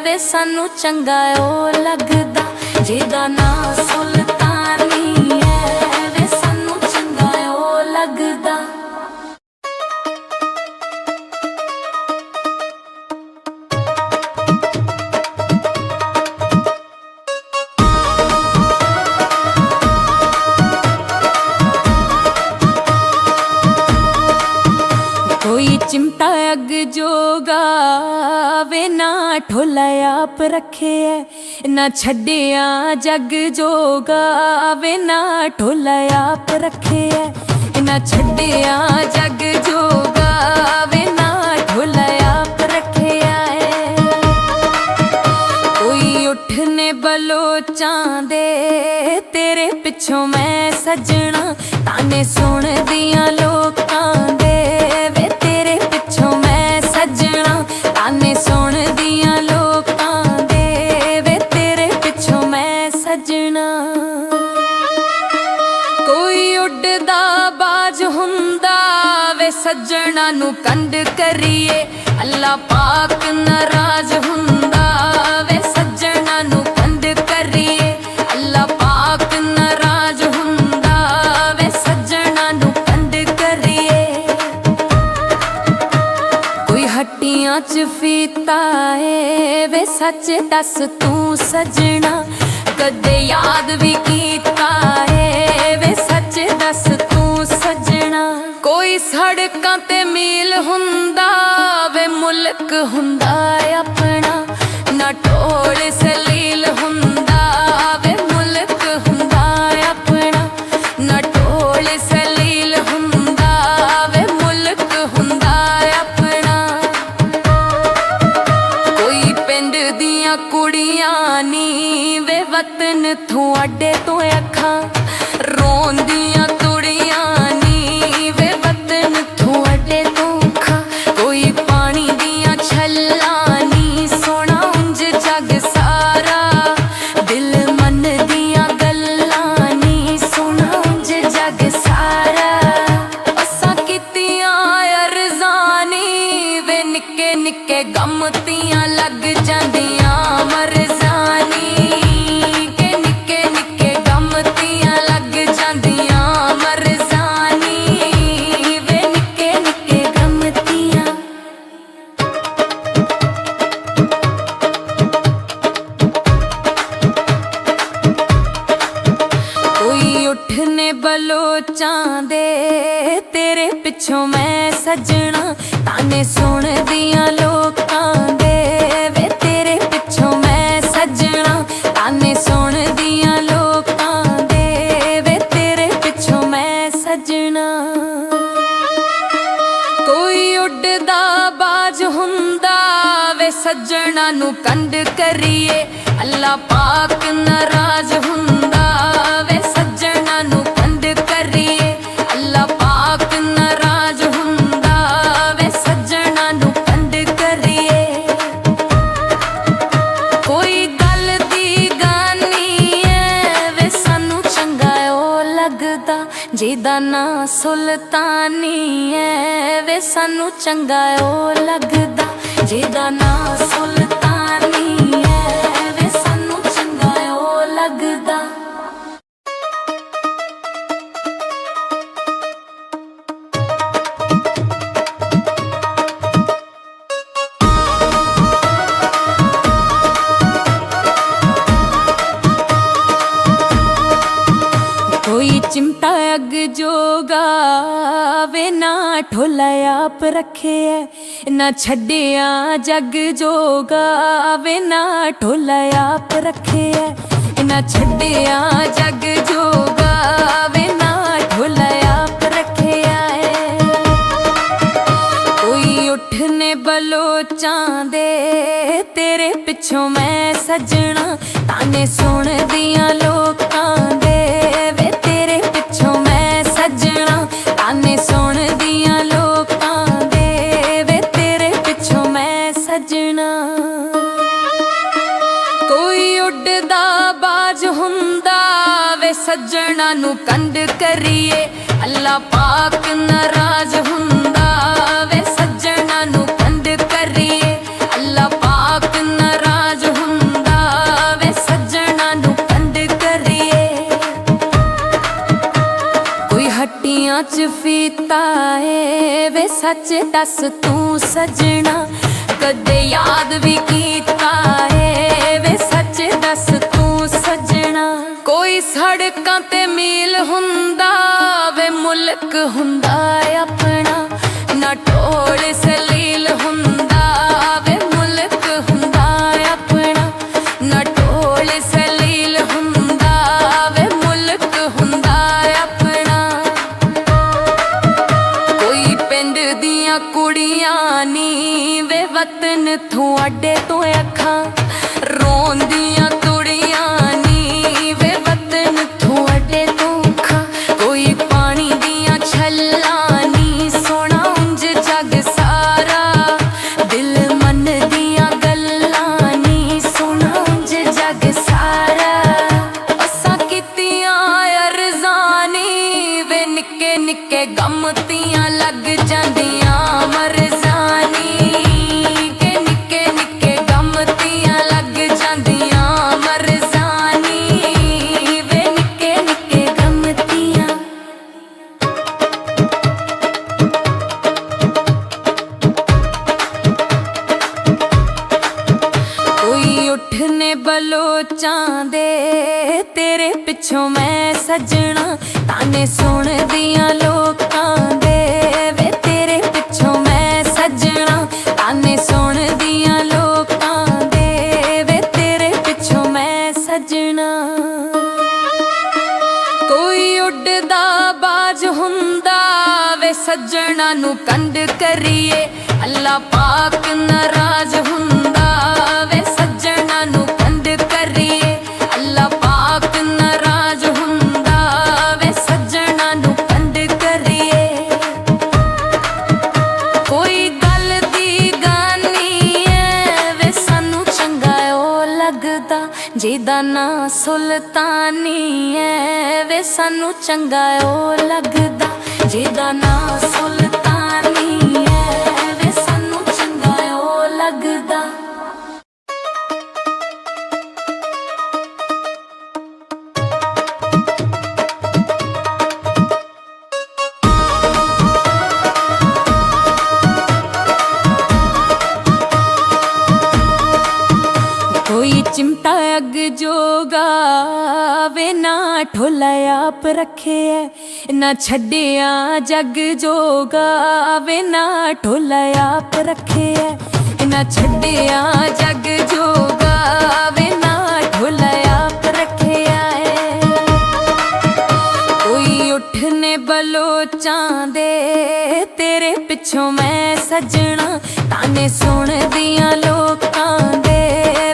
वे सानू चंगा ओ लगदा जिहदा नां सुल्तानी है वे सानू चंगा ओ लगदा कोई चिमटा अग जोगा वे ना ढोला आप रखे है ना छड्डिया जग जोगा वे ना ढोला आप रखे है ना छड्डिया जग जोगा वे ना ढोला आप रखे है कोई उठने बलोचां दे तेरे पिछों मैं सजना ताने सुन दियां लोकां दे वे तेरे पिछों मैं सजना ताने सुन दियां लोकां दे वे तेरे पिछों मैं सजना कोई उड़दा बाज हुंदा वे सजना नू कंड करिए अल्लाह पाक नाराज हुंदा वे सजना नू कंड करिए अल्लाह पाक नाराज हुंदा वे सजना नू कंड करिए कोई हट्टियां च फीता है वे सच दस तू सजना कदे याद भी कीता है वे सच दस तू सजना कोई सड़कां ते मील हुंदा वे मुल्क हुंदा अपना ना ढोल सलील हुंदा वे मुल्क हुंदा अपना ना ढोल सलील हुंदा वे मुल्क हुंदा अपना कोई पिंड दियां कुड़ियां नी वे वतन थुआडे तो अखां रोंदियां तुड़ियां नी वे वतन थुआडे तो अखां कोई पानी दियां छल्लां नी सोना उंज जग सारा दिल मन दियां गल्लां नी सोना उंज जग सारा असां कीतियां अरज़ानी वे निक्के निक्के गम तियां लग जांदियां मरज़ानी के निक्के निक्के गम तियां लग जांदियां मरज़ानी वे निक्के निक्के गम तियां कोई उठने बलोचां दे तेरे पिछों मैं सजना ताने सुन दियां लोकां दे वे तेरे पिछों मैं सजना ताने सुन दियां लोकां दे वे तेरे पिछों मैं सजना कोई उड़दा बाज हुंदा वे सजना नू कंड करिए अल्लाह पाक नाराज हुंदा वे सजना नू कंड करिए अल्लाह पाक नाराज हुंदा वे सजना नू कंड करिए कोई गल दी गानी है वे सानू चंगा ओ लगदा जिहदा नां सुल्तानी है वे सानू चंगा ओ लगदा जिहदा नां सुल्तानी है वे सानू चंगा ओ लगदा अग जोगा वे ना ढोला आप रखे है ना छड्डिया जग जोगा वे ना ढोला आप रखे है ना छड्डिया जग जोगा वे ना ढोला आप रखे है। कोई उठने बलोचां दे तेरे पिछों मैं सजना ताने सुन दियां लोकां दे वे तेरे पिछों मैं सजना ताने सुन दियां लोकां दे वे तेरे पिछों मैं सजना। कोई उड़दा बाज हुंदा वे सजना नू कंड करिए अल्लाह पाक नाराज हुंदा वे सजना नू कंड करिए अल्लाह पाक नाराज हुंदा वे सजना नू कंड करिए। कोई हट्टियां च फीता है वे सच दस तू सजना कदे याद भी कीता है वे सच दस तू सजना। कोई सड़कां ते मील हुंदा वे मुल्क हुंदा अपना ना ढोल सलील हुंदा वे मुल्क हुंदा अपना ना ढोल सलील हुंदा वे मुल्क हुंदा अपना। कोई पिंड दियां कुड़ियां नी वे वतन थों अड्डे तो अखां रोंदियां तुड़ियां नी वे वतन थों अड्डे तो अखां। कोई पानी दियां छल्लां नी सोना उंज जग सारा दिल मन दियां गल्लां नी सोना उंज जग सारा। असां कीतियां अरज़ानी वे निक्के निक्के गम तियां लग जांदियां मरज़ानी के निक्के निक्के गम तियां लग जांदियां मरज़ानी वे निक्के निक्के गम तियां। कोई उठने बलोचां दे तेरे पिछों मैं सजना ताने सुन दियां लोकां दे वे तेरे पिछों मैं सजना ताने सुन दियां लोकां दे वे तेरे पिछों मैं सजना। कोई उड़दा बाज हुंदा वे सजना नू कंड करिए अल्लाह पाक नाराज हुंदा वे सजना नू कंड करिए अल्लाह पाक नाराज हुंदा वे सजना नू कंड करिए। कोई गल दी गानी है वे सानू चंगा ओ लगदा जिदा ना सुल्तानी है वे सानू चंगा ओ लगदा जिदा ना सुल्तानी है वे सानू चंगा ओ लगदा। कोई चिमटा अग जोगा वे ना ढोला आप रखे है ना छड्डिया जग जोगा वे ना ढोला आप रखे है ना छड्डिया जग जोगा वे ना ढोला आप रखे है। कोई उठने बलोचां दे तेरे पिछों मैं सजना ताने सुन दियां लोकां दे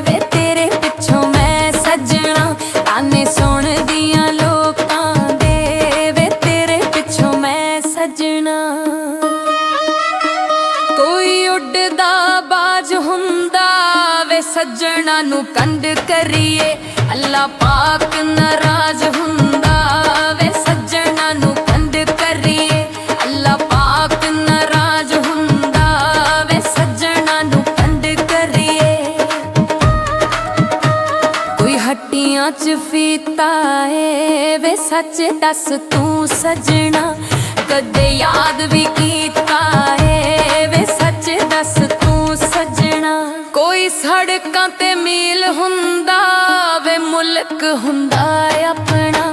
वे तेरे पिछों मैं सजना ताने सुन दियां लोकां दे वे तेरे पिछों मैं सजना। कोई उड़दा बाज हुंदा वे सजना नू कंड करिए अल्लाह पाक नाराज हुंदा वे सजना नू कंड करिए अल्लाह पाक नाराज हुंदा वे सजना नू कंड करिए। कोई हट्टियां च फीता है वे सच दस तू सजना कदे याद भी कीता है वे सच दस तू सजना। कोई सड़कां ते मील हुंदा वे मुल्क हुंदा अपना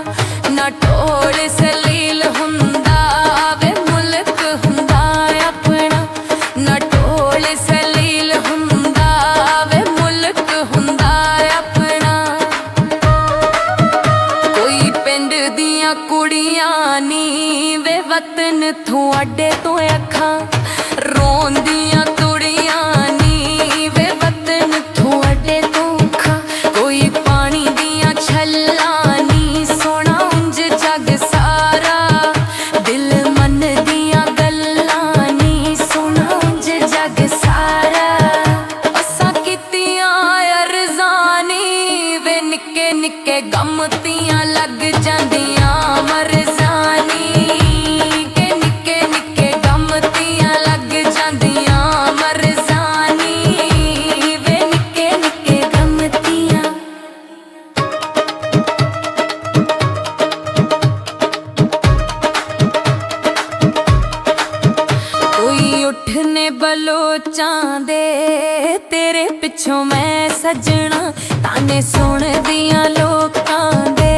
ना ढोल सलील तेरे पिछों मैं सजना ताने सुनदियां लोकां दे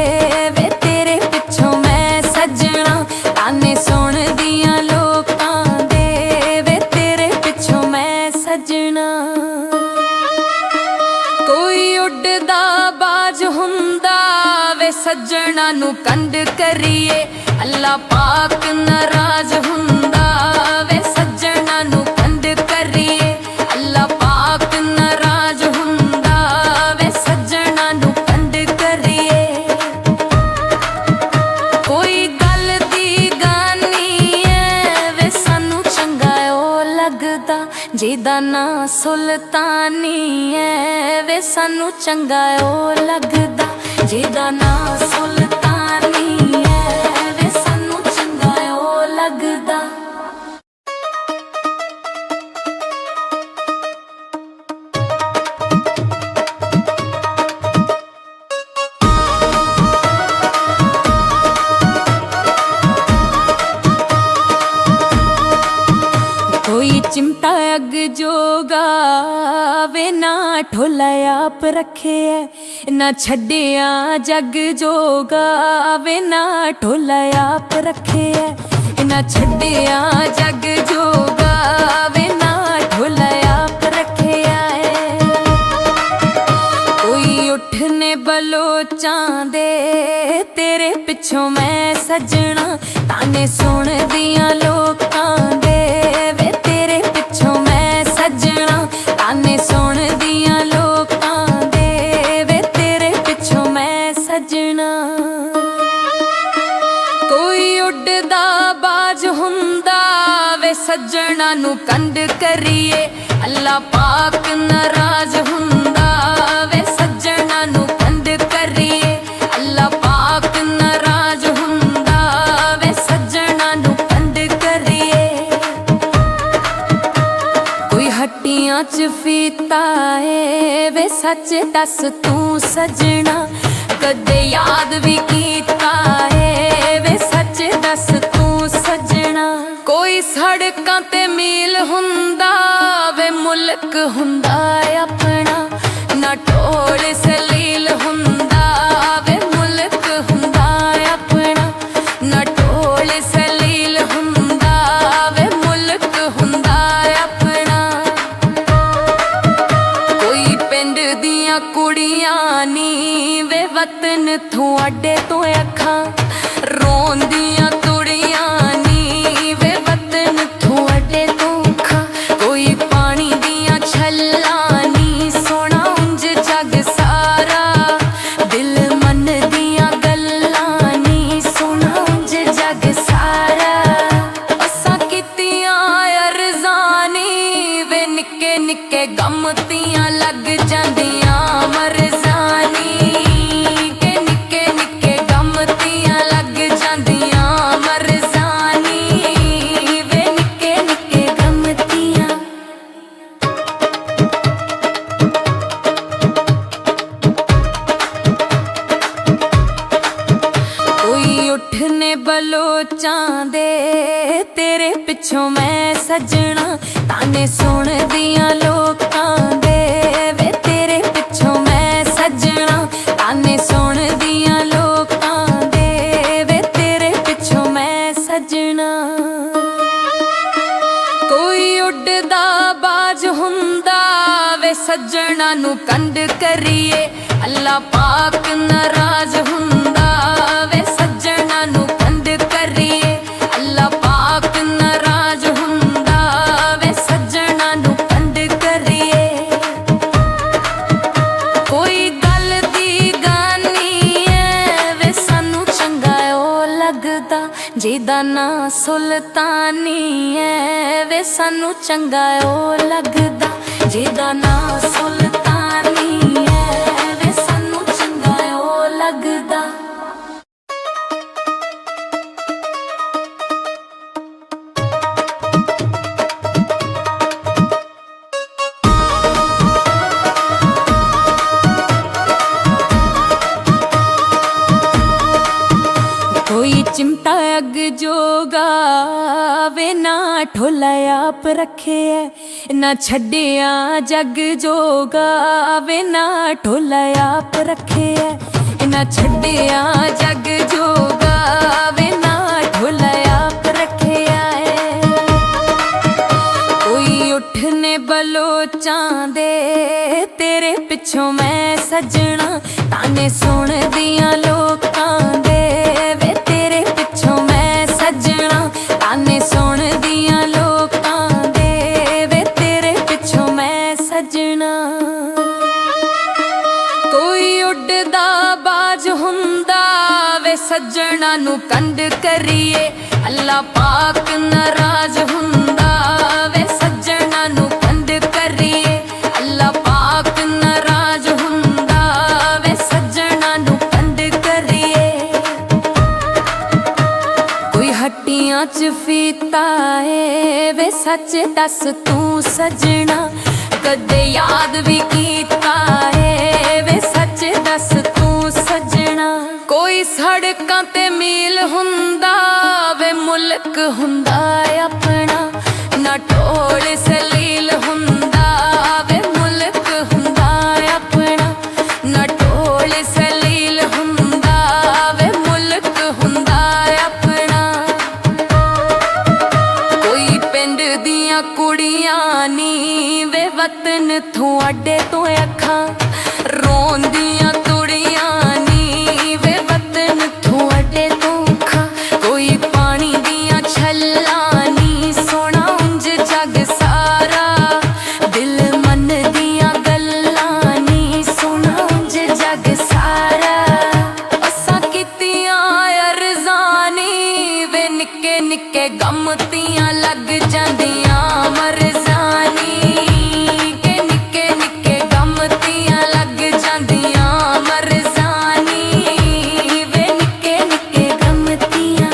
वे तेरे पिछों मैं सजना ताने सुनदियां लोकां दे वे तेरे पिछों मैं सजना कोई उड़दा बाज हुंदा वे सजना नू कंड करिए अल्लाह पाक नाराज हुंदा वे सजना नू कंड करिए अल्लाह पाक नाराज हुंदा वे सजना नू कंड करिए कोई गल दी गानी है वे सानू चंगा ओ लगदा जिहदा नां सुल्तानी है वे सानू चंगा ओ लगदा जिहदा नां सुल्तानी है वे सानू चंगा ओ लगदा कोई चिमटा अग जोगा वे ना ढोला आप रखे है ना छड्डिया जग जोगा वे ना ढोला आप रखे है ना छड्डिया जग जोगा वे ना ढोला आप रखे है कोई उठने बलोचां दे तेरे पिछों मैं सजना ताने सुनदियां लोकां दे वे तेरे पिछों मैं सजना ताने सुनदियां लोकां दे वे तेरे पिछों मैं सजना कोई उड़दा बाज हुंदा वे सजना नू कंड करिए अल्लाह पाक नाराज हुंदा वे सजना नू कंड करिए अल्लाह पाक नाराज हुंदा वे सजना नू कंड करिए कोई हट्टियां च फीता है वे सच दस तू सजना कदे याद भी कीता है वे सच दस तू सजना कोई सड़कां ते मील हुंदा वे मुल्क हुंदा अपना ना ढोल सलील हुंदा वे मुल्क हुंदा अपना ना ढोल सलील हुंदा वे मुल्क हुंदा अपना कोई पिंड दियां कुड़ियां नी वे वतन थुआडे तो अखां रोंदियां तुड़ियां नी वे वतन थुआडे तो अखां कोई पानी दियां छल्लां नी सोना उंज जग सारा दिल मन दियां गल्लां नी सोना उंज जग सारा असां कीतियां अरज़ानी वे निक्के निक्के गम तियां लग जांदियां मरज़ानी के निक्के निक्के गम तियां लग जांदियां मरज़ानी वे निक्के निक्के गम तियां कोई उठने बलोचां दे तेरे पिछों मैं सजना ताने सुनदियां लोकां दे वे तेरे पिछों मैं सजना ताने सुनदियां लोकां दे वे तेरे पिछों मैं सजना कोई उड़दा बाज हुंदा वे सजना नू कंड करिए अल्लाह पाक नाराज हुंदा वे सजना नू कंड करिए अल्लाह पाक नाराज हुंदा वे सजना नू कंड करिए कोई गल दी गानी है वे सानू चंगा ओ लगदा जिहदा नां सुल्तानी है वे सानू चंगा ओ लगदा जिहदा नां सुल्तानी है वे सानू चंगा ओ लगदा कोई चिमटा अग जोगा वे ना ढोला आप रखे है ना छड्डिया जग जोगा वे ना ढोला आप रखे है ना छड्डिया जग जोगा वे ना ढोला आप रखे है। कोई उठने बलोचां दे तेरे पिछों मैं सजना ताने सुन दियां लोकां दे वे तेरे पिछों मैं सजना ताने सुन दियां लोकां दे वे तेरे पिछों मैं सजना। कोई उड़दा बाज हुंदा वे सजना नू कंड करिए अल्लाह पाक नाराज हुंदा वे सजना नू कंड करिए अल्लाह पाक नाराज हुंदा वे सजना नू कंड करिए। कोई हट्टियां च फीता है वे सच दस तू सजना कदे याद भी कीता है वे सच दस तू सजना। कोई सड़कां ते मील हुंदा वे मुल्क हुंदा अपना ना ढोल सलील हुंदा वे मुल्क हुंदा अपना ना ढोल सलील हुंदा वे मुल्क हुंदा अपना। कोई पिंड दियां कुड़ियां नी वे वतन थों अड्डे तो अखां रोंदियां तुड़ियां नी वे वतन थों अड्डे तो अखां। कोई पानी दियां छल्लां नी सोना उंज जग सारा दिल मन दियां गल्लां नी सोना उंज जग सारा। असां कीतियां अरज़ानी वे निक्के निक्के गम तियां लग जांदियां मरज़ानी के निक्के निक्के गम तियां लग जांदियां मरज़ानी वे निक्के निक्के गम तियां।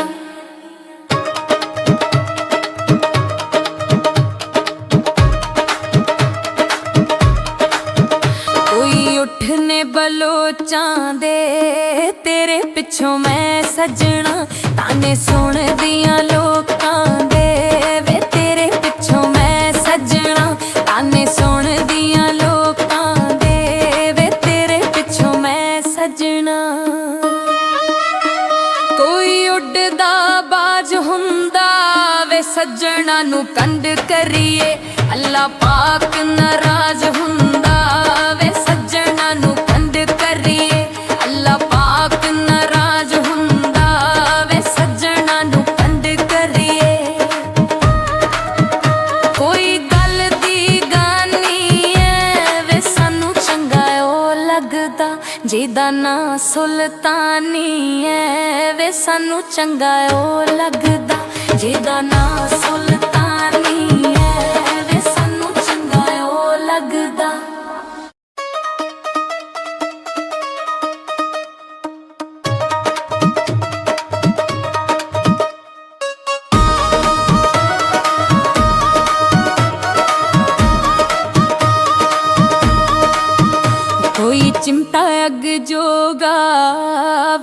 कोई उठने बलोचां दे तेरे पिछों मैं सजना ताने सुन दियां लोकां दे वे तेरे पिछों मैं सजना ताने सुन दियां लोकां दे वे तेरे पिछों मैं सजना। कोई उड़दा बाज हुंदा वे सजना नू कंड करिए अल्लाह पाक नाराज हुंदा वे सजना नू कंड करिए अल्लाह पाक नाराज हुंदा वे सजना नू कंड करिए। कोई गल दी गानी है वे सानू चंगा ओ लगदा जिहदा नां सुल्तानी है वे सानू चंगा ओ लगदा जिहदा नां सुल्तानी है वे सानू चंगा ओ लगदा। कोई चिमटा अग जोगा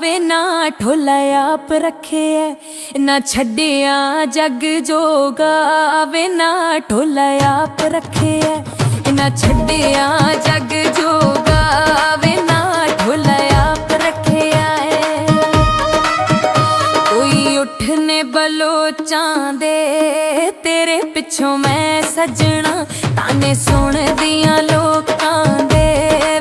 वे ना ढोला आप रखे है ना छड्डिया जग जोगा वे ना ढोला आप रखे है ना छड्डिया जग जोगा वे ना ढोला आप रखे है। कोई उठने बलोचां दे तेरे पिछों मैं सजना ताने सुन दियां लोकां दे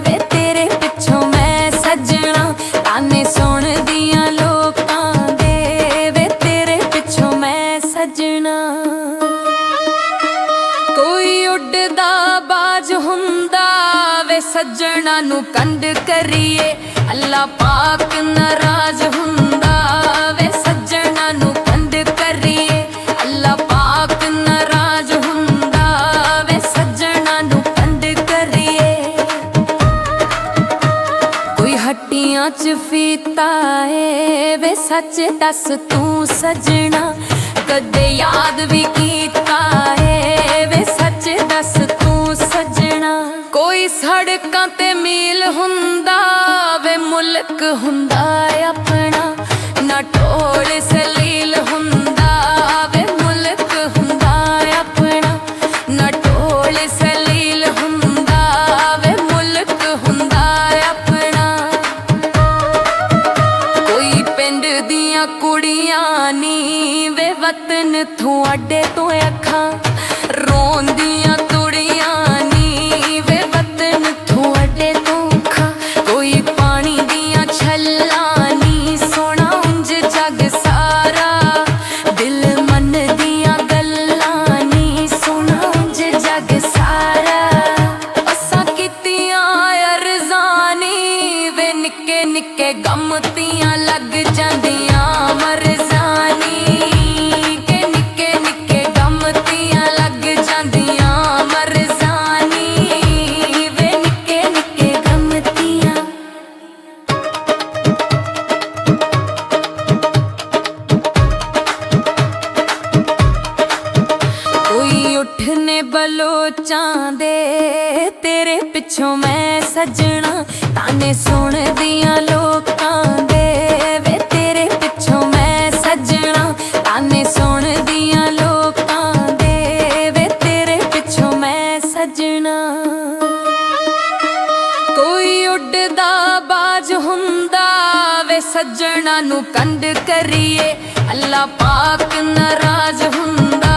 वे तेरे पिछों मैं सजना ताने सुन दियां लोकां दे वे तेरे पिछों मैं सजना। कोई उड़दा बाज हुंदा वे सजना नू कंड करिए अल्लाह पाक नाराज हुंदा वे सजना नू कंड करिए अल्लाह पाक नाराज हुंदा वे सजना नू कंड करिए। कोई हट्टियां च फीता है वे सच दस तू सजना कदे याद भी कीता है वे सच दस तू सजना। कोई सड़कां ते मील हुंदा वे मुल्क हुंदा अपना ना ढोल सलील तेरे पिछों मैं सजना ताने सुनदियां लोकां दे वे तेरे पिछों मैं सजना ताने सुनदियां लोकां दे वे तेरे पिछों मैं सजना कोई उड़दा बाज हुंदा वे सजना नू कंड करिए अल्लाह पाक नाराज हुंदा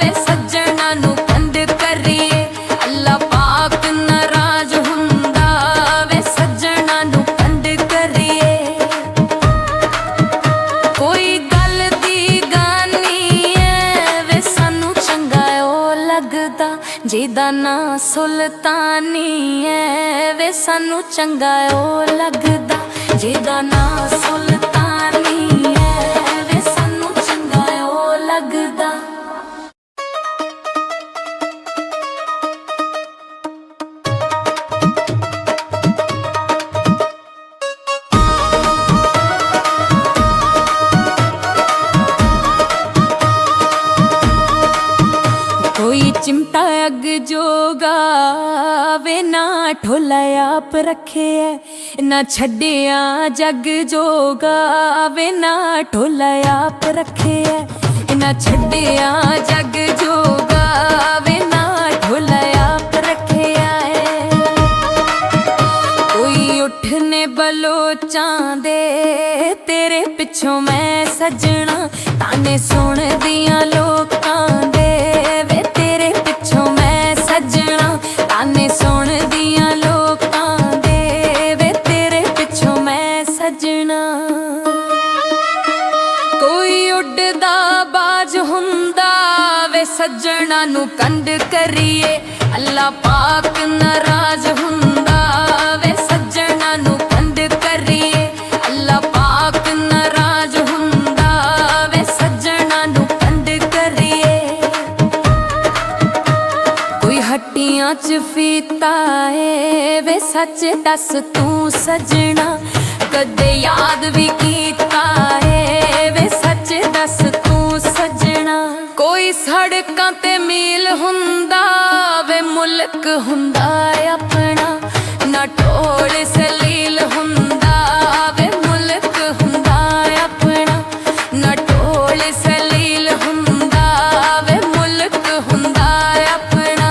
वे सजना नू कंड करिए अल्लाह पाक नाराज हुंदा वे सजना नू कंड करिए कोई गल दी गानी है वे सानू चंगा ओ लगदा जिदा ना सुल्तानी है वे सानू चंगा ओ लगदा जिदा ना सुल्तानी है वे सानू चंगा ओ लगदा कोई चिमटा अग जोगा वे ना ढोला आप रखे है ना छड़िया जग जोगा वे ना ढोला आप रखे है ना छड़िया जग जोगा वे ना ढोला आप रखे है कोई उठने बलोचां दे तेरे पिछों मैं सजना ताने सुन दियां लोकां दे वे तेरे पिछों मैं सजना ताने सुन दियां लोकां दे वे तेरे पिछों मैं सजना कोई उड़दा बाज हुंदा वे सजना नू कंड करिए अल्लाह पाक नाराज हुंदा वे सजना नू कंड करिए अल्लाह पाक नाराज हुंदा वे सजना नू कंड करिए कोई हट्टियां च फीता है वे सच दस तू सजना कदे याद भी कीता है वे सच दस तू सजना कोई सड़कां ते मील हुंदा वे मुल्क हुंदा अपना ना ढोल सलील हुंदा वे मुल्क हुंदा अपना ना ढोल सलील हुंदा वे मुल्क हुंदा अपना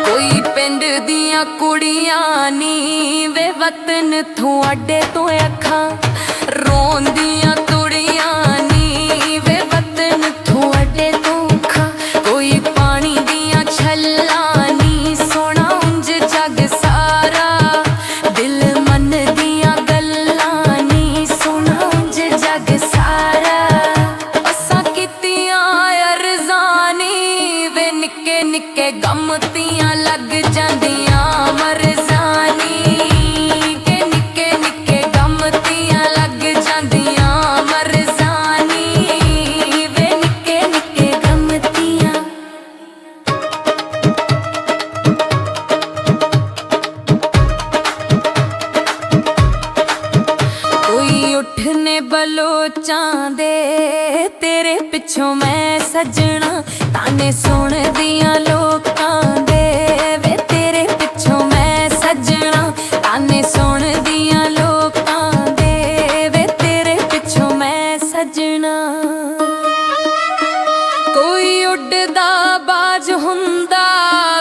कोई पिंड दियां कुड़ियां नी वे वतन थों अड्डे तो अखां रोंदियां तुड़ियां नी वे वतन थों अड्डे तो अखां कोई पानी दियां छल्लां नी सोना उंज जग सारा दिल मन दियां गल्लां नी सोना उंज जग सारा असां कीतियां अरज़ानी वे निक्के निक्के गम तियां लग जांदियां मरज़ानी के निक्के निक्के गम तियां लग जांदियां मरज़ानी वे निक्के निक्के गम तियां कोई उठने बलोचां दे तेरे पिछों मैं सजना ताने सुन दियां लोकां दे वे तेरे पिछों मैं सजना ताने सुन दियां लोकां दे वे तेरे पिछों मैं सजना कोई उड़दा बाज हुंदा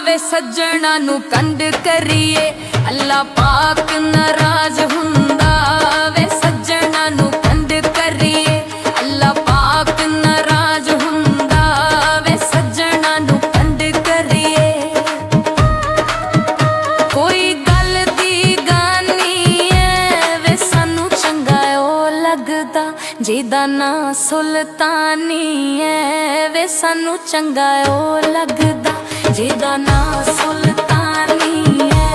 वे सजना नू कंड करिए अल्लाह पाक नाराज हुंदा वे सजना नू कंड करिए अल्लाह पाक नाराज हुंदा वे सजना नू कंड करिए कोई गल दी गानी है वे सानू चंगा ओ लगदा जिदा ना सुल्तानी है वे सानू चंगा ओ लगदा जिदा ना सुल्तानी है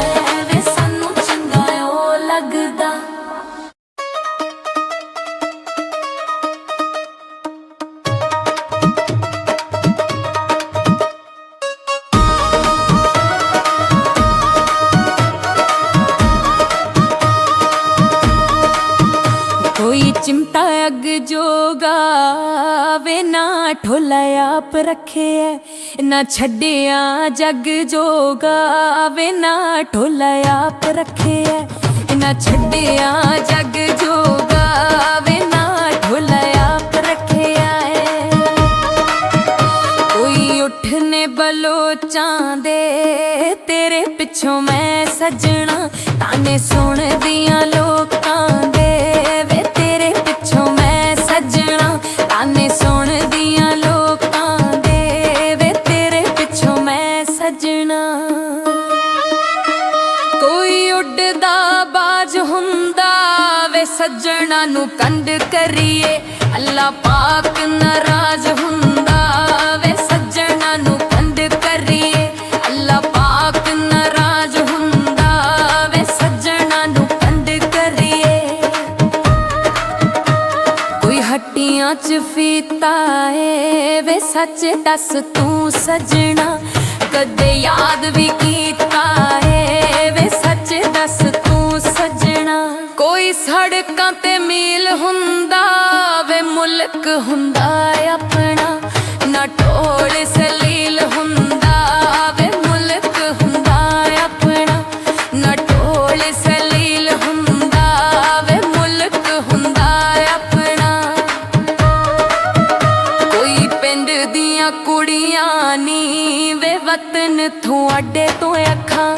वे सानू चंगा ओ लगदा कोई चिमटा अग जोगा वे ना ढोला आप रखे है ना छड्डिया जग जोगा वे ना ढोला आप रखे है ना छड्डिया जग जोगा वे ना ढोला आप रखे है। कोई उठने बलोचां दे तेरे पिछों मैं सजना ताने सुन दियां लोकां दे वे तेरे पिछों मैं सजना ताने सुन दियां लोकां दे वे तेरे पिछों मैं सजना। कोई उड़दा बाज हुंदा वे सजना नू कंड करिए अल्लाह पाक नाराज हुंदा वे सजना नू कंड करिए अल्लाह पाक नाराज हुंदा वे सजना नू कंड करिए। कोई हट्टियां च फीता है वे सच दस तू सजना कदे याद भी कीता है वे सच दस तू सजना। कोई सड़कां ते मील हुंदा वे मुल्क हुंदा अपना ना ढोल सलील हुंदा वे मुल्क हुंदा अपना ना ढोल सलील हुंदा वे मुल्क हुंदा अपना। कोई पिंड दियां कुड़ियां नी वे वतन थुआडे तो अखां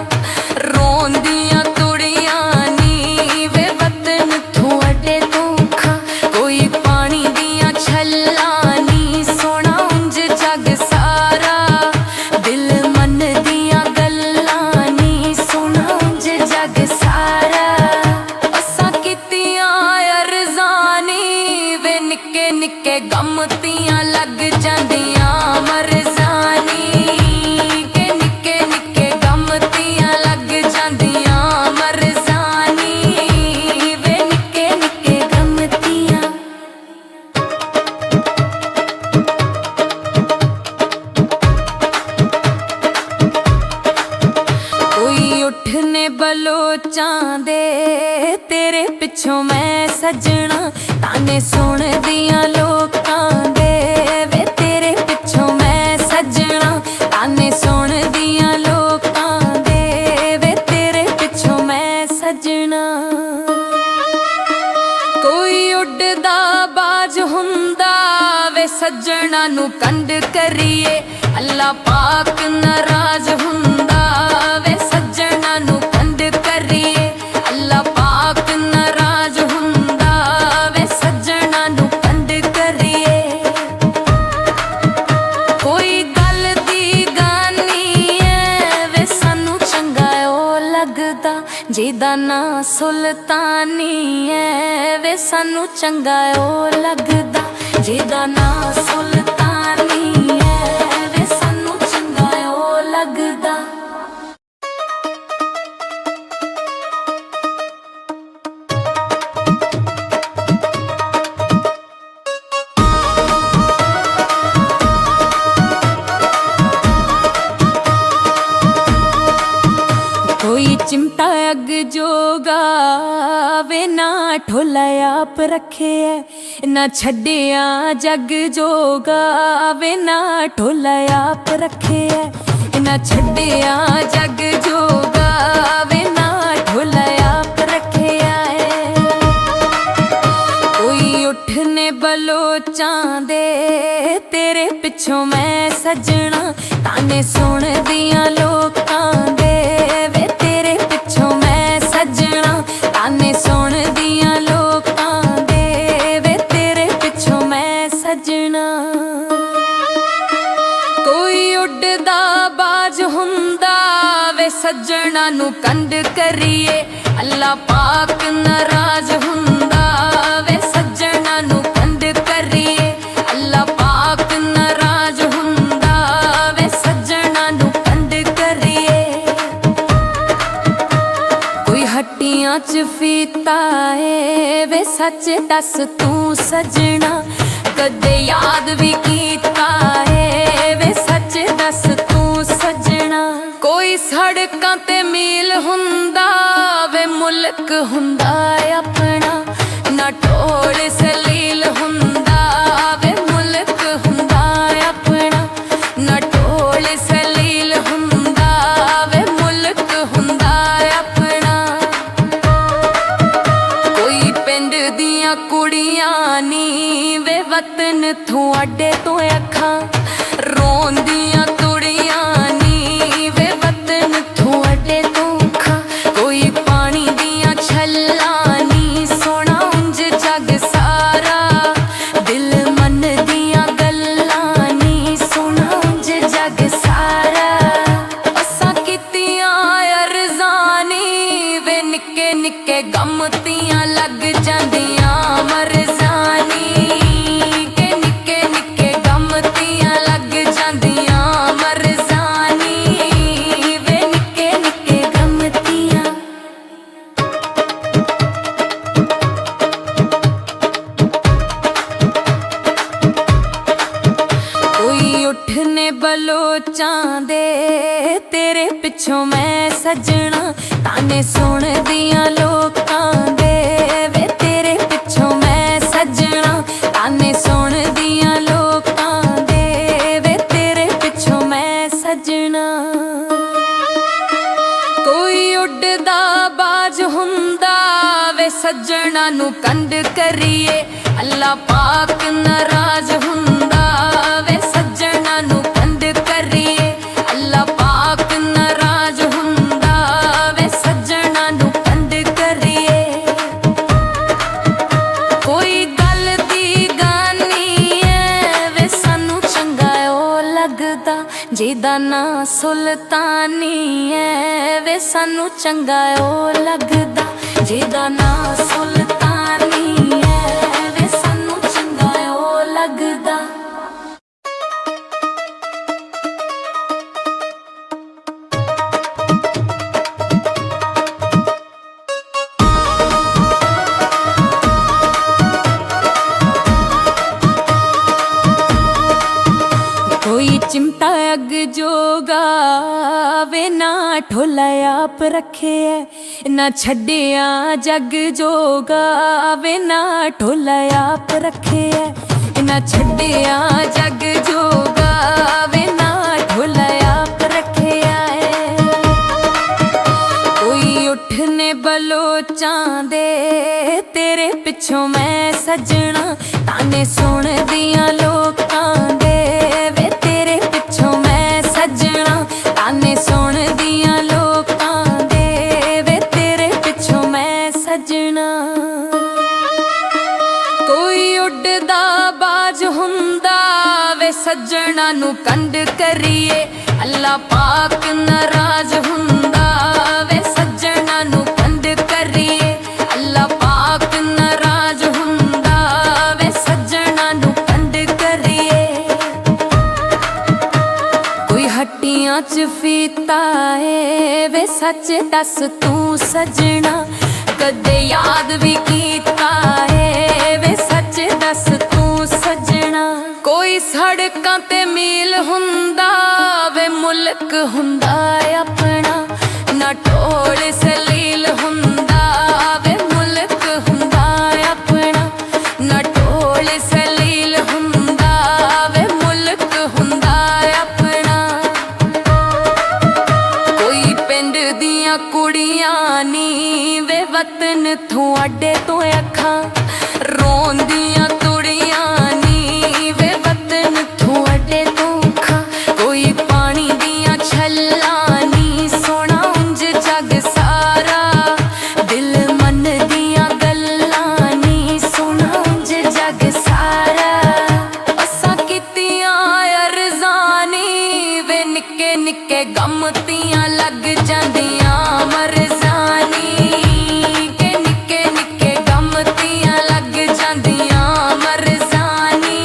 रोंदियां तुड़ियां नी वे वतन थुआडे तो अखां। कोई पानी दियां छल्लां नी सोना उंज जग सारा दिल मन दियां गल्लां नी सोना उंज जग सारा। असां कीतियां अरज़ानी वे निक्के निक्के गम तियां लग जांदियां मरज़ानी के निक्के निक्के गम तियां लग जांदियां मरज़ानी वे निक्के निक्के गम तियां। कोई उठने बलोचां दे तेरे पिछों मैं सजना ताने सुन दियां लोकां दे वे तेरे पिछों मैं सजना ताने सुन दियां लोकां दे वे तेरे पिछों मैं सजना। कोई उड़दा बाज हुंदा वे सजना नू कंड करिए अल्लाह पाक नाराज हुंदा वे सजना नू कंड करिए अल्लाह पाक नाराज हुंदा वे सजना नू कंड करिए। कोई गल दी गानी है वे सानू चंगा ओ लगदा जिहदा नां सुल्तानी है वे सानू चंगा ओ लगदा जिहदा नां सुल्तानी है वे सानू चंगा ओ लगदा। कोई चिमटा अग जोगा वे ना ढोला आप रखे है ना छड्डिया जग जोगा वे ना ढोला आप रखे है ना छड्डिया जग जोगा वे ना ढोला आप रखे है। कोई उठने बलोचां दे तेरे पिछों मैं सजना ताने सुन दियां लोकां दे वे तेरे पिछों मैं सजना ताने सुन दियां लोकां दे वे तेरे पिछों मैं सजना। कोई उड़दा बाज हुंदा वे सजना नू कंड करिए अल्लाह पाक नाराज हुंदा वे सजना नू कंड करिए अल्लाह पाक नाराज हुंदा वे सजना नू कंड करिए। कोई हट्टियां च फीता है वे सच दस तू सजना कदे याद भी कीता है वे सच दस तू सजना। कोई सड़कां ते मील हुंदा वे मुल्क हुंदा अपना ना ढोल सलील वतन थोड़े तो अखां रोंदियां तुड़ियां नी वे वतन थोड़े तो अखां कोई पानी दियां छल्लां नी सोना उंज जग सारा दिल मन दियां गल्लां नी सोना उंज जग सारा असां कीतियां अरज़ानी वे निक्के निक्के गम तियां लग जांदियां मरज़ानी के निक्के निक्के गम तियां लग जांदियां मरज़ानी वे निक्के निक्के गम तियां कोई उठने बलोचां दे तेरे पिछों मैं सजना ताने सुन दियां लोकां दे वे तेरे पिछों मैं सजना ताने सुन दियां लोकां दे वे तेरे पिछों मैं सजना कोई उड़दा बाज हुंदा वे सजना नू कंड करिए अल्लाह पाक नाराज हुंदा वे सजना नू कंड करिए अल्लाह पाक नाराज हुंदा वे सजना नू कंड करिए कोई गल दी गानी है वे सानू चंगा ओ लगदा जिहदा नां सुल्तानी है वे सानू चंगा ओ लगदा जिहदा नां सुल्तानी है वे सानू चंगा ओ लगदा कोई चिमटा अग जोगा वे ना ठोला आप रखे है ना छड़िया जग जोगा वे ना ठोला आप रखे है ना छड़िया जग जोगा वे ना ठोला आप रखे है कोई उठने बलोचां दे तेरे पिछों मैं सजना ताने सुन दियां लोकां दे वे तेरे पिछों मैं सजना ताने सुन दियां लोकां दे वे तेरे पिछों मैं सजना कोई उड़दा बाज हुंदा वे सजना नू कंड करिए अल्लाह पाक नाराज हुंदा वे सजना नू कंड करिए अल्लाह पाक नाराज हुंदा वे सजना नू कंड करिए कोई हट्टियां च फीता है वे सच दस तू सजना कदे याद भी कीता है वे सच दस तू सजना कोई सड़कां ते मील हुंदा वे मुल्क हुंदा अपना ना ढोल सलील हुंदा वे मुल्क हुंदा अपना ना ढोल सलील हुंदा वे मुल्क हुंदा अपना कोई पिंड दियां कुड़ियां नी वे वतन थोड़े तो अखां रोंदियां तुड़ियां नी वे वतन थोड़े तो अखां कोई पानी दियां छल्लां नी सोना उंज जग सारा दिल मन दियां गल्लां नी सोना उंज जग सारा असां कीतियां अरज़ानी वे निक्के निक्के गम तियां लग जांदियां मरज़ानी के निक्के निक्के गम तियां लग जांदियां मरज़ानी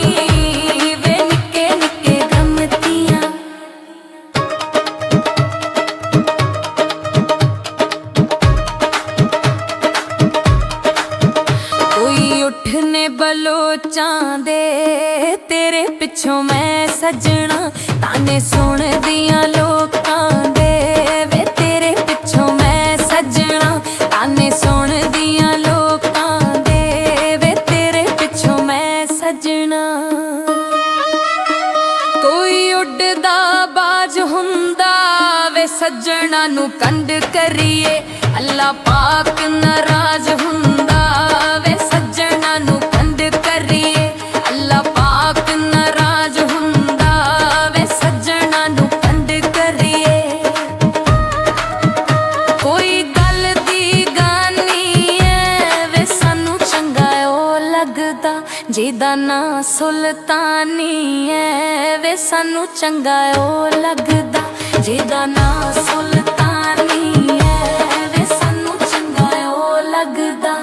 वे निक्के निक्के गम तियां कोई उठने बलोचां दे तेरे पिछों मैं सजना ताने सुन दियां लोकां दे वे तेरे पिछों मैं सजना ताने सुन दियां लोकां दे वे तेरे पिछों मैं सजना कोई उड़दा बाज हुंदा वे सजना नू कंड करिए अल्लाह पाक नाराज हुंदा वे सजना नू कंड करिए अल्लाह ਜਿਹਦਾ ਨਾਂ ਸੁਲਤਾਨੀ ਐ ਵੇ ਸਾਨੂੰ ਚੰਗਾ ਉਹ ਲੱਗਦਾ। ਜਿਹਦਾ ਨਾਂ ਸੁਲਤਾਨੀ ਐ ਵੇ ਸਾਨੂੰ ਚੰਗਾ ਉਹ ਲੱਗਦਾ।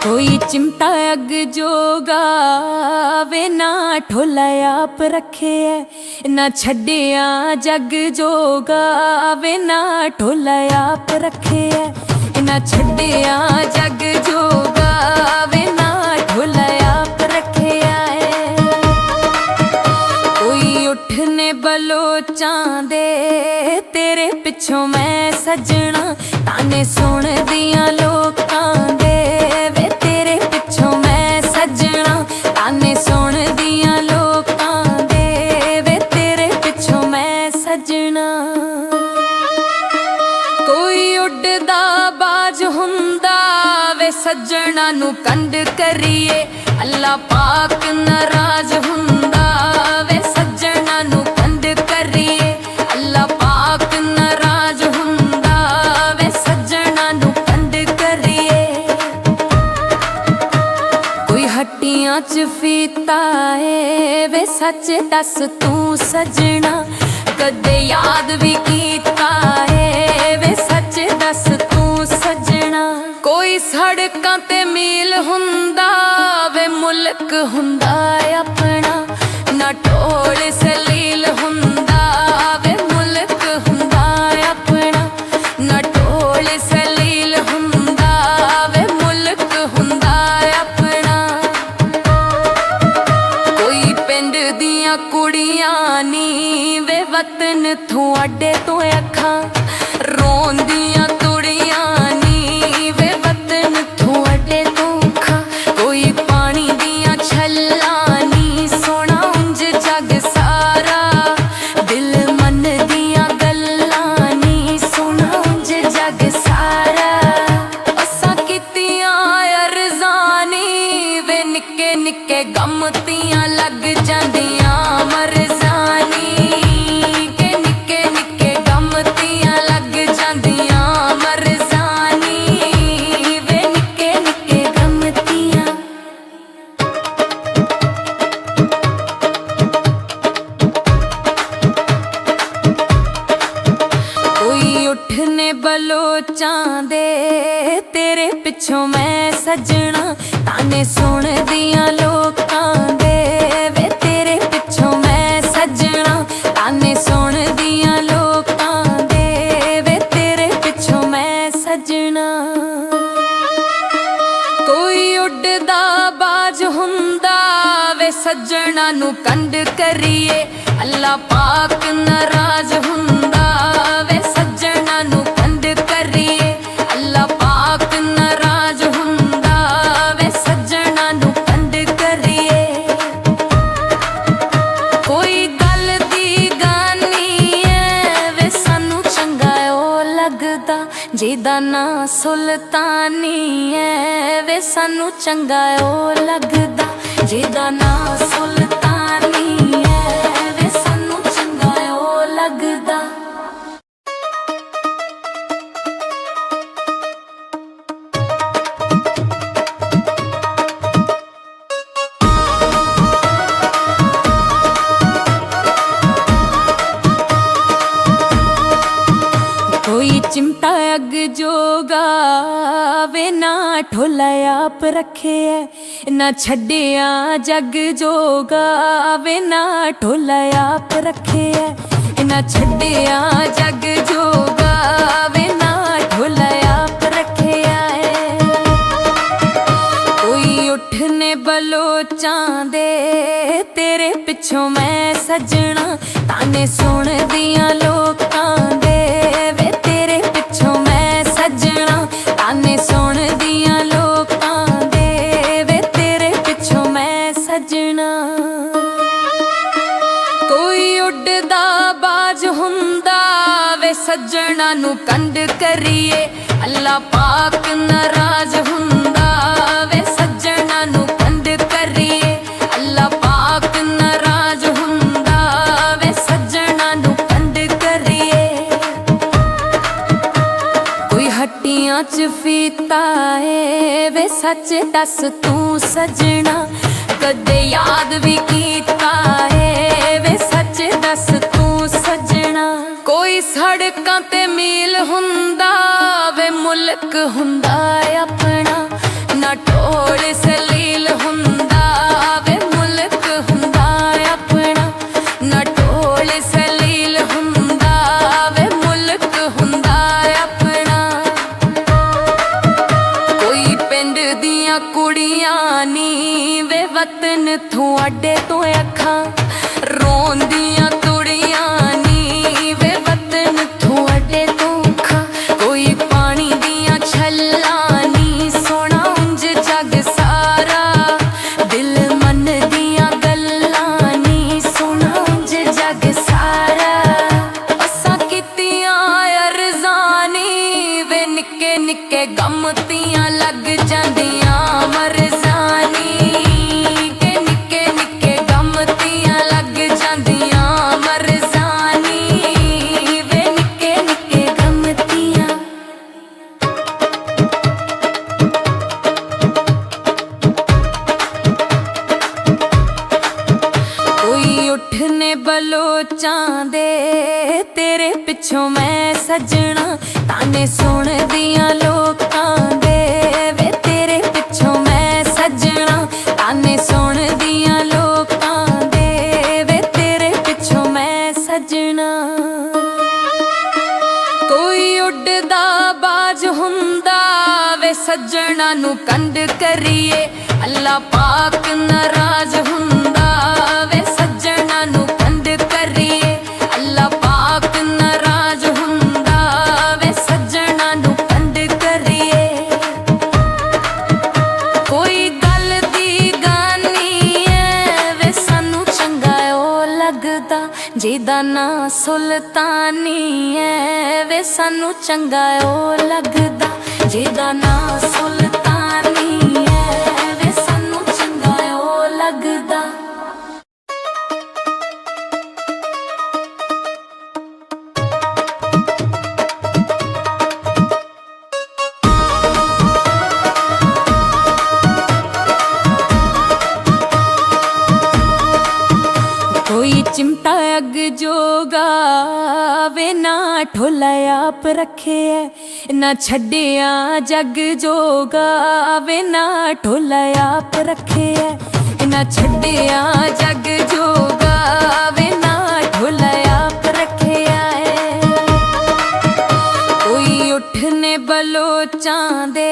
कोई चिमटा अग जोगा वे ना ढोला आप रखे है ना छड्डिया जग जोगा वे ना ढोला आप रखे है ना छड्डिया जग जोगा वे ना ढोला आप रखे है। कोई उठने बलोचां दे तेरे पिछों मैं सजना ताने सुन दियां लोकां दे वे तेरे पिछों मैं सजना ताने सुन दियां लोकां दे वे तेरे पिछों मैं सजना। कोई उड़दा बाज हुंदा वे सजना नू कंड करिए अल्लाह पाक नाराज हुंदा वे सजना नू कंड करिए अल्लाह पाक नाराज हुंदा वे सजना नू कंड करिए। कोई हट्टियां च फीता है वे सच दस तू सजना कदे याद भी कीता है वे सच दस तू सजना। कोई सड़कां ते मील हुंदा वे मुल्क हुंदा अपना ना ढोल सलील हुंदा वे मुल्क हुंदा अपना ना ढोल सलील हुंदा वे मुल्क हुंदा अपना। कोई पिंड दियां कुड़ियां नी वे वतन थुआडे तो अखां रोंदियां तुड़ियां नी वे वतन थुआडे तो अखां। कोई पानी दियां छल्लां नी सोना उंज जग सारा दिल मन दियां गल्लां नी सोना उंज जग सारा। असां कीतियां अरज़ानी वे निक्के निक्के गम तियां लग जांदियां मरज़ानी के निक्के निक्के गम तियां लग जांदियां मरज़ानी वे निक्के निक्के गम तियां। कोई उठने बलोचां दे तेरे पिछों मैं सजना ताने सुन दियां लोकां दे वे तेरे पिछों मैं सजना ताने सुन दियां लोकां दे वे तेरे पिछों मैं सजना। कोई उड़दा बाज हुंदा वे सजना नू कंड करिए अल्लाह पाक नाराज हुंदा वे सजना नू कंड करिए अल्लाह पाक नाराज हुंदा वे सजना नू कंड करिए। कोई गल दी गानी ऐ वे सानू चंगा ओ लगदा। ਜਿਹਦਾ ਨਾਂ ਸੁਲਤਾਨੀ ਐ ਵੇ ਸਾਨੂੰ ਚੰਗਾ ਉਹ ਲੱਗਦਾ। ਜਿਹਦਾ ਨਾਂ ਸੁਲਤਾਨੀ ਐ ਵੇ ਸਾਨੂੰ ਚੰਗਾ ਉਹ ਲੱਗਦਾ। कोई चिमटा अग जोगा वे ना ढोला आप रखे है ना छड्डिया जग जोगा वे ना ढोला आप रखे है ना छड्डिया जग जोगा वे ना ढोला आप रखे है। कोई उठने बलोचां दे तेरे पिछों मैं सजना ताने सुन दियां लोकां दे वे तेरे पिछों मैं सजना ताने सुन दियां लोकां दे वे तेरे पिछों मैं सजना। कोई उड़दा बाज हुंदा वे सजना नू कंड करिए अल्लाह पाक नाराज हुंदा वे सजना नू कंड च फीता है वे सच दस तू सजना कदे याद भी कीता है वे सच दस तू सजना कोई सड़कां ते मील हुंदा वे मुल्क हुंदा अपना ना ढोल सलील हुंदा वे मुल्क हुंदा अपना ना ढोल सलील हुंदा वे मुल्क हुंदा अपना कोई पिंड दियां कुड़ियां नी वे वतन थुआडे तो अखां रोंदियां तुड़ियां नी वे वतन थुआडे तो अखां कोई पानी दियां छल्लां नी सोना उंज जग सारा दिल मन दियां गल्लां नी सोना उंज जग सारा असां कीतियां अरज़ानी वे निक्के निक्के गम तियां लग जांदियां मरज़ानी के निक्के निक्के गम तियां लग जांदियां मरज़ानी वे निक्के निक्के गम तियां कोई उठने बलोचां दे तेरे पिछों मैं सजना ताने सुन दियां लोकां दे वे तेरे पिछों मैं सजना ताने सुन दियां लोकां दे वे तेरे पिछों मैं सजना कोई उड़दा बाज हुंदा वे सजना नू कंड करिए अल्लाह पाक नाराज हुंदा वे सजना नू कंड करिए अल्लाह पाक नाराज हुंदा वे सजना नू कंड करिए कोई गल दी गानी है वे सानू चंगा ओ लगदा जिहदा नां सुल्तानी है वे सानू चंगा ओ लगदा जिहदा नां सुल्तानी है वे सानू चंगा ओ लगदा कोई चिमटा अग जोगा वे ना ढोला आप रखे है ना छड्डिया जग जोगा वे ना ढोला आप रखे है ना छड्डिया जग जोगा वे ना ढोला आप रखे है कोई उठने बलोचां दे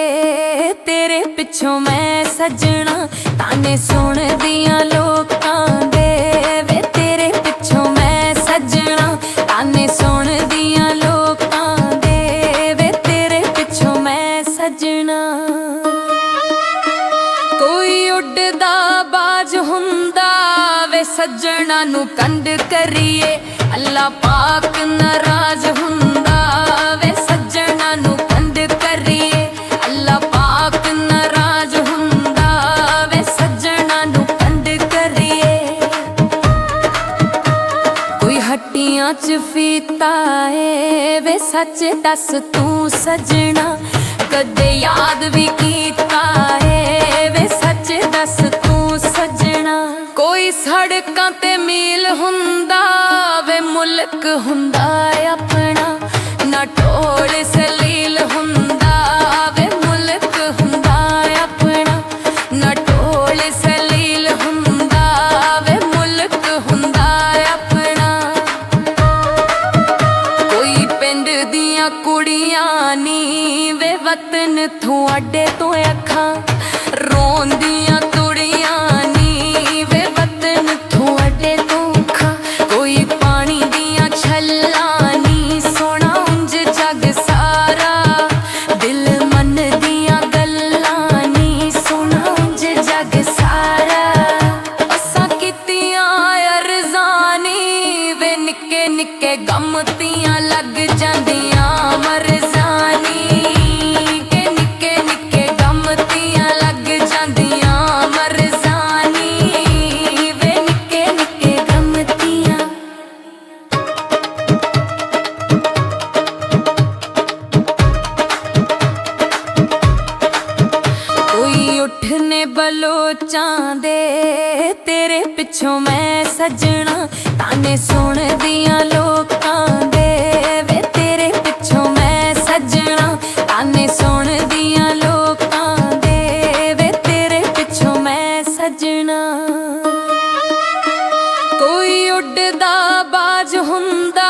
तेरे पिछों मैं सजना ताने सुन दियां लोकां दे वे तेरे पिछों मैं सजना ताने सुन दियां लोकां दे वे तेरे पिछों मैं सजना कोई उड़दा बाज हुंदा वे सजना नू कंड करिए अल्लाह पाक नाराज हुंदा वे सजना नू कंड करिए अल्लाह पाक नाराज हुंदा वे सजना नू कंड करिए कोई हट्टियां च फीता है वे सच दस तू सजना कदे याद भी कीता है वे सच दस तू सजना कोई सड़कां ते मील हुंदा वे मुल्क हुंदा अपना ना ढोल सलील हुंदा वे मुल्क हुंदा अपना ना ढोल सलील हुंदा वे मुल्क हुंदा अपना कोई पिंड दियां कुड़ियां नी वे वतन थुआडे तो अखां रोंदियां तुड़ियां नी वे वतन थुआडे तो अखां कोई पानी दियां छल्लां नी सोना उंज जग सारा दिल मन दियां गल्लां नी सोना उंज जग सारा असां कीतियां अरज़ानी वे निक्के निक्के गम तियां लग जांदियां मरज़ानी के निक्के निक्के गम तियां लग जांदियां मरज़ानी वे निक्के निक्के गम तियां ਸੋਚਾਂ ਦੇ ਤੇਰੇ ਪਿੱਛੋਂ ਮੈਂ ਸੱਜਣਾ ਤਾਨੇ ਸੁਣਦੀਆਂ ਲੋਕਾਂ ਦੇ ਵੇ ਤੇਰੇ ਪਿੱਛੋਂ ਮੈਂ ਸੱਜਣਾ ਤਾਨੇ ਸੁਣਦੀਆਂ ਲੋਕਾਂ ਦੇ ਵੇ ਤੇਰੇ ਪਿੱਛੋਂ ਮੈਂ ਸੱਜਣਾ ਕੋਈ ਉੱਡਦਾ ਬਾਜ ਹੁੰਦਾ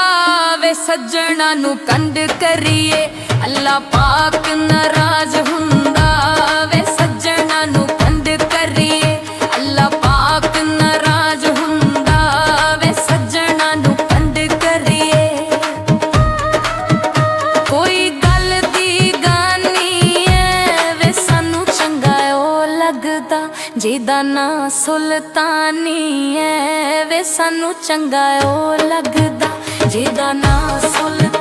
ਵੇ ਸੱਜਣਾ ਨੂੰ ਕੰਡ ਕਰੀਏ ਅੱਲਾ ਪਾਕ ਨਾਰਾਜ਼ ਹੁੰਦਾ ਵੇ ਸੱਜਣਾ ਨੂੰ ਕੰਡ ਕਰੀਏ ਅੱਲਾ ਪਾਕ ਨਾਰਾਜ਼ ਹੁੰਦਾ ਵੇ ਸੱਜਣਾ ਨੂੰ ਕੰਡ ਕਰੀਏ ਕੋਈ ਗੱਲ ਦੀ ਗਾਨੀ ਐ ਵੇ ਸਾਨੂੰ ਚੰਗਾ ਉਹ ਲੱਗਦਾ ਜਿਹਦਾ ਨਾਂ ਸੁਲਤਾਨੀ ਐ ਵੇ ਸਾਨੂੰ ਚੰਗਾ ਉਹ ਲੱਗਦਾ ਜਿਹਦਾ ਨਾਂ ਸੁਲਤਾਨੀ